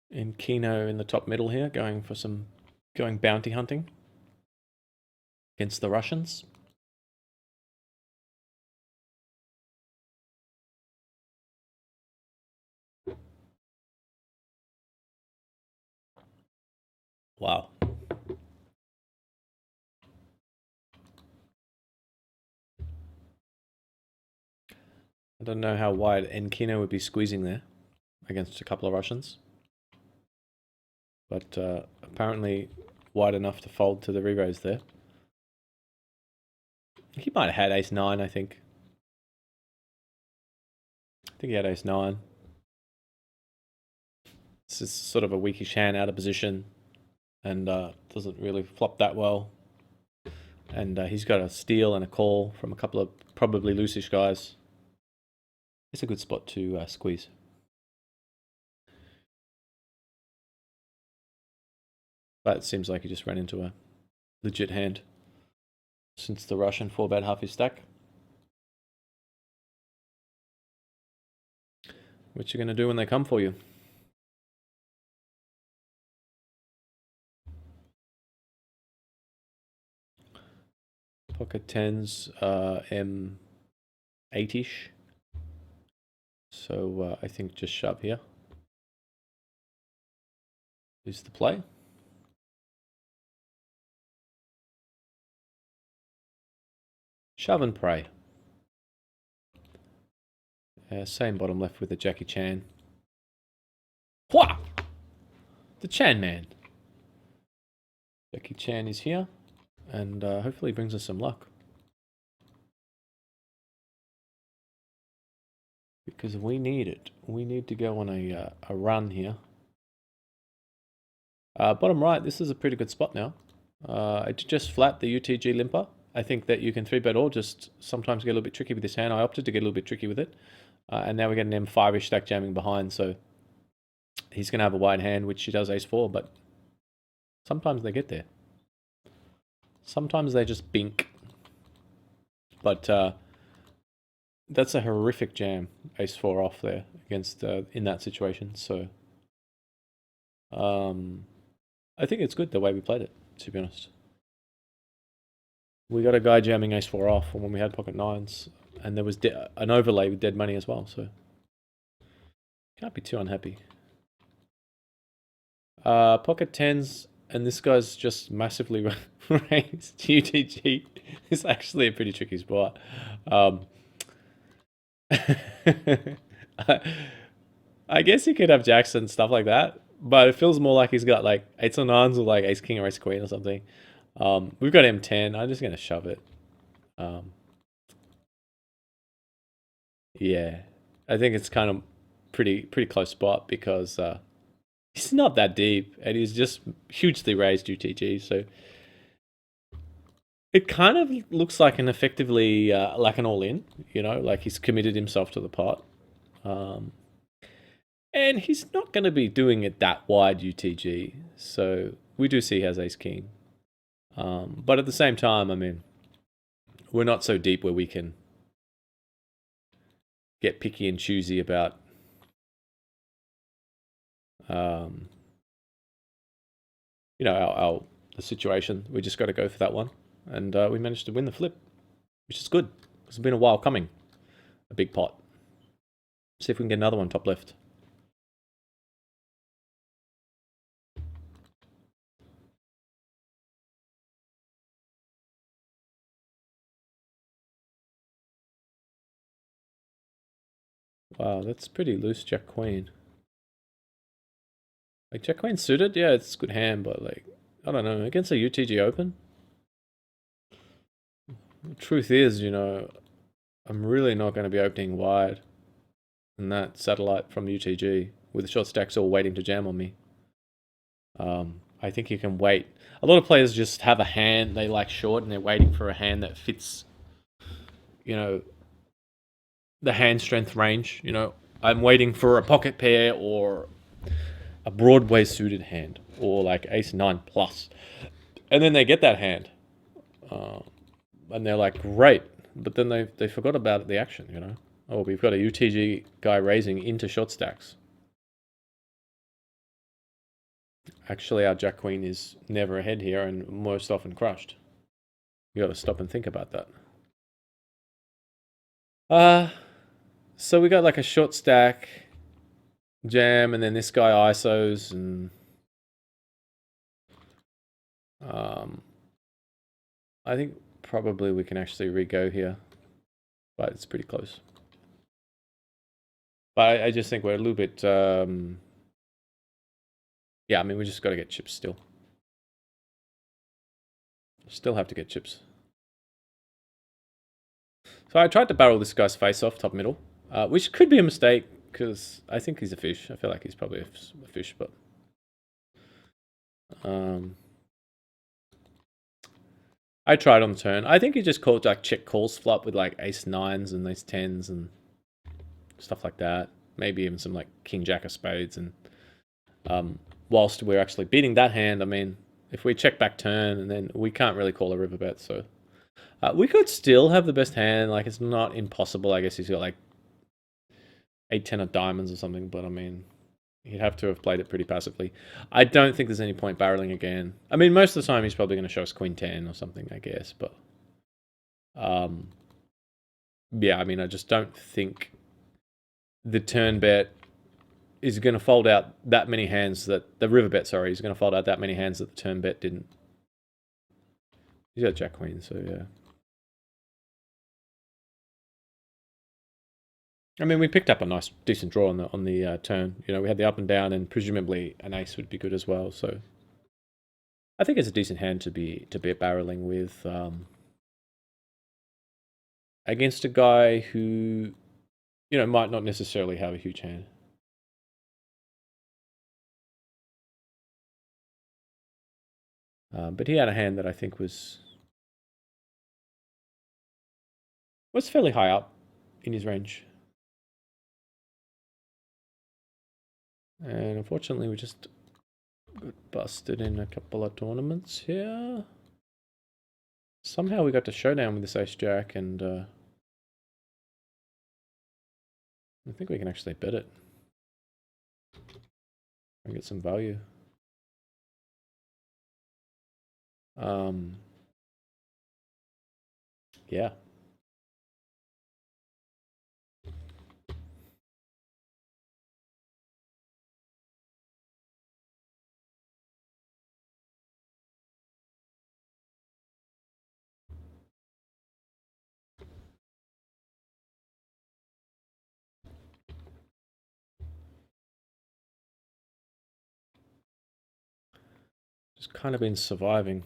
And Kino in the top middle here, going bounty hunting against the Russians. Wow. I don't know how wide Enkino would be squeezing there against a couple of Russians. But apparently wide enough to fold to the re-raise there. He might have had ace-9, I think. I think he had ace-9. This is sort of a weakish hand out of position. And doesn't really flop that well. And he's got a steal and a call from a couple of probably loosish guys. It's a good spot to squeeze. But it seems like he just ran into a legit hand. Since the Russian 4-bet half his stack. What you gonna do when they come for you? Pocket 10s, M8ish. So I think just shove here is the play. Shove and pray. Same bottom left with the Jackie Chan. Wha! The Chan man. Jackie Chan is here, and hopefully brings us some luck. Because we need it. We need to go on a run here. Bottom right, this is a pretty good spot now. It's just flat the UTG limper. I think that you can 3-bet or just sometimes get a little bit tricky with this hand. I opted to get a little bit tricky with it. And now we get an M5-ish stack jamming behind, so he's going to have a wide hand, which he does ace-4, but sometimes they get there. Sometimes they just bink. But that's a horrific jam, ace-4 off there against in that situation. So I think it's good the way we played it, to be honest. We got a guy jamming ace-4 off when we had pocket 9s, and there was an overlay with dead money as well, so can't be too unhappy. Pocket 10s, and this guy's just massively raised UTG. It's actually a pretty tricky spot. I guess you could have Jackson, stuff like that. but it feels more like he's got like eights or nines or like ace king or ace queen or something. We've got M10. I'm just gonna shove it. Um, yeah, I think it's kind of pretty close spot because he's not that deep and he's just hugely raised UTG. So it kind of looks like an effectively like an all in. Like he's committed himself to the pot. Um, and he's not going to be doing it that wide UTG. So we do see he has ace king. But at the same time, I mean, we're not so deep where we can get picky and choosy about um, our the situation. We just got to go for that one, and we managed to win the flip, which is good. It's been a while coming. A big pot. See if we can get another one top left. Wow, that's pretty loose Jack Queen. Like Jack Queen suited, yeah, it's a good hand, but like I don't know against a UTG Open. The truth is, I'm really not going to be opening wide in that satellite from UTG with the short stacks all waiting to jam on me. I think you can wait. A lot of players just have a hand they like short and they're waiting for a hand that fits, you know, the hand strength range. I'm waiting for a pocket pair or a Broadway suited hand or like ace nine plus. And then they get that hand. Uh, and they're like, great. But then they forgot about the action. Oh, we've got a UTG guy raising into short stacks. Actually, our Jack Queen is never ahead here and most often crushed. You got to stop and think about that. Uh, so we got like a short stack jam, and then this guy ISOs, and um, I think probably we can actually re-go here, but it's pretty close. But I just think we're a little bit, yeah. I mean, we just got to get chips still. Still have to get chips. So I tried to barrel this guy's face off top middle, which could be a mistake because I think he's a fish. I feel like he's probably a fish, but um, I tried on the turn. I think he just called like check calls flop with like ace nines and ace tens and stuff like that. Maybe even some like king jack of spades. And whilst we're actually beating that hand, I mean, if we check back turn and then we can't really call a river bet, so we could still have the best hand. Like it's not impossible. I guess he's got like 8-10 of diamonds or something, but I mean, he'd have to have played it pretty passively. I don't think there's any point barreling again. I mean, most of the time he's probably going to show us queen 10 or something, I guess, but um, yeah, I mean, I just don't think the turn bet is going to fold out that many hands that the river bet, sorry, is going to fold out that many hands that the turn bet didn't. He's got jack queen, so yeah. I mean, we picked up a nice, decent draw on the turn. We had the up and down, and presumably an ace would be good as well. So I think it's a decent hand to be barreling with against a guy who might not necessarily have a huge hand. But he had a hand that I think was fairly high up in his range. And unfortunately, we just got busted in a couple of tournaments here. Somehow we got to showdown with this ace jack, and I think we can actually bet it and get some value. Yeah. It's kind of been surviving.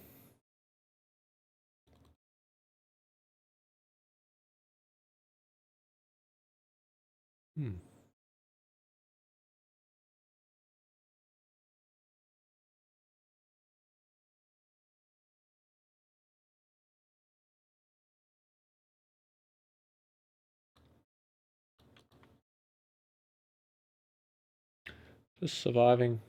Just surviving.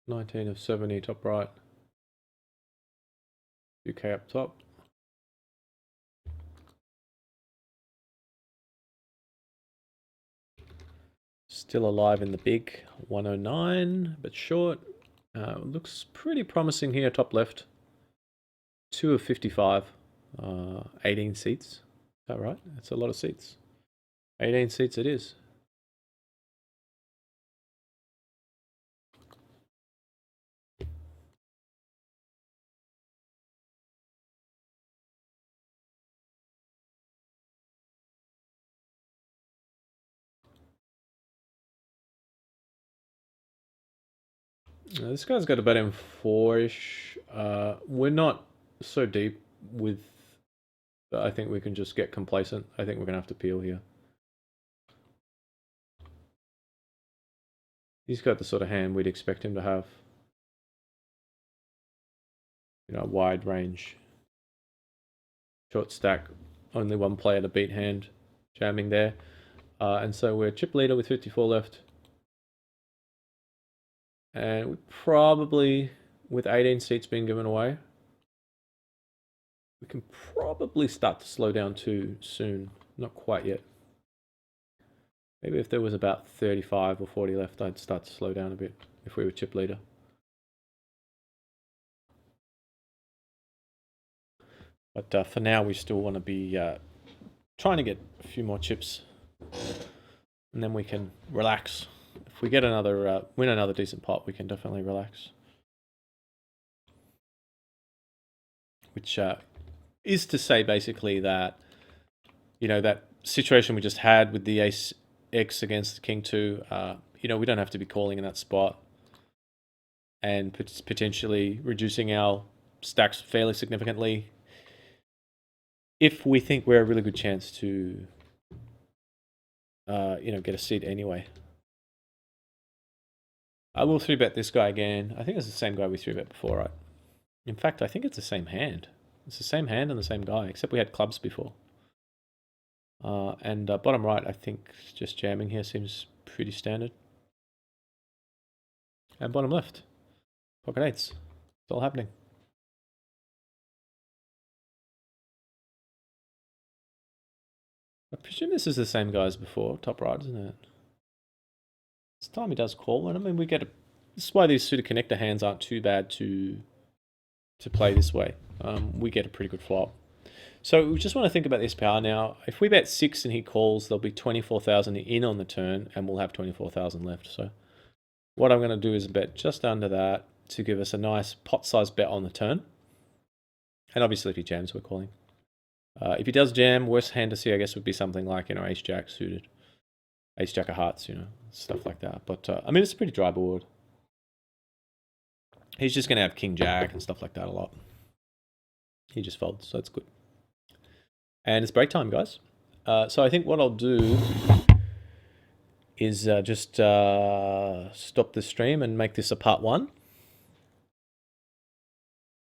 19 of 70, top right. UK up top. Still alive in the big 109, but short. Looks pretty promising here, top left. 2 of 55, 18 seats. Is that right? That's a lot of seats. 18 seats it is. This guy's got about in 4-ish. We're not so deep with... I think we can just get complacent. I think we're going to have to peel here. He's got the sort of hand we'd expect him to have. You know, wide range. Short stack. Only one player to beat hand. Jamming there. And so we're chip leader with 54 left. And we probably, with 18 seats being given away, we can probably start to slow down too soon. Not quite yet. Maybe if there was about 35 or 40 left, I'd start to slow down a bit if we were chip leader. But for now, we still want to be trying to get a few more chips. And then we can relax. If we get another, win another decent pot, we can definitely relax. Which is to say basically that, you know, that situation we just had with the ace X against the king 2, you know, we don't have to be calling in that spot and potentially reducing our stacks fairly significantly if we think we're a really good chance to, you know, get a seat anyway. I will 3-bet this guy again. I think it's the same guy we 3-bet before, right? In fact, I think it's the same hand. It's the same hand and the same guy, except we had clubs before. And bottom right, I think just jamming here seems pretty standard. And bottom left, pocket eights. It's all happening. I presume this is the same guy as before, top right, isn't it? This time he does call, and I mean, we get a... This is why these suited connector hands aren't too bad to play this way. We get a pretty good flop. So we just want to think about this power now. If we bet 6 and he calls, there'll be 24,000 in on the turn, and we'll have 24,000 left. So what I'm going to do is bet just under that to give us a nice pot-sized bet on the turn. And obviously if he jams, we're calling. If he does jam, worst hand to see, I guess, would be something like, you know, ace-jack suited. Ace-jack of hearts, you know, stuff like that. But, I mean, it's a pretty dry board. He's just going to have king-jack and stuff like that a lot. He just folds, so that's good. And it's break time, guys. So I think what I'll do is just stop the stream and make this a part 1.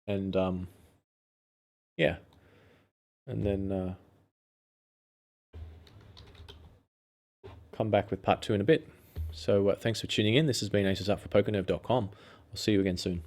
And, yeah. And then come back with part 2 in a bit. So thanks for tuning in. This has been acesupforpokernerve.com. I'll see you again soon.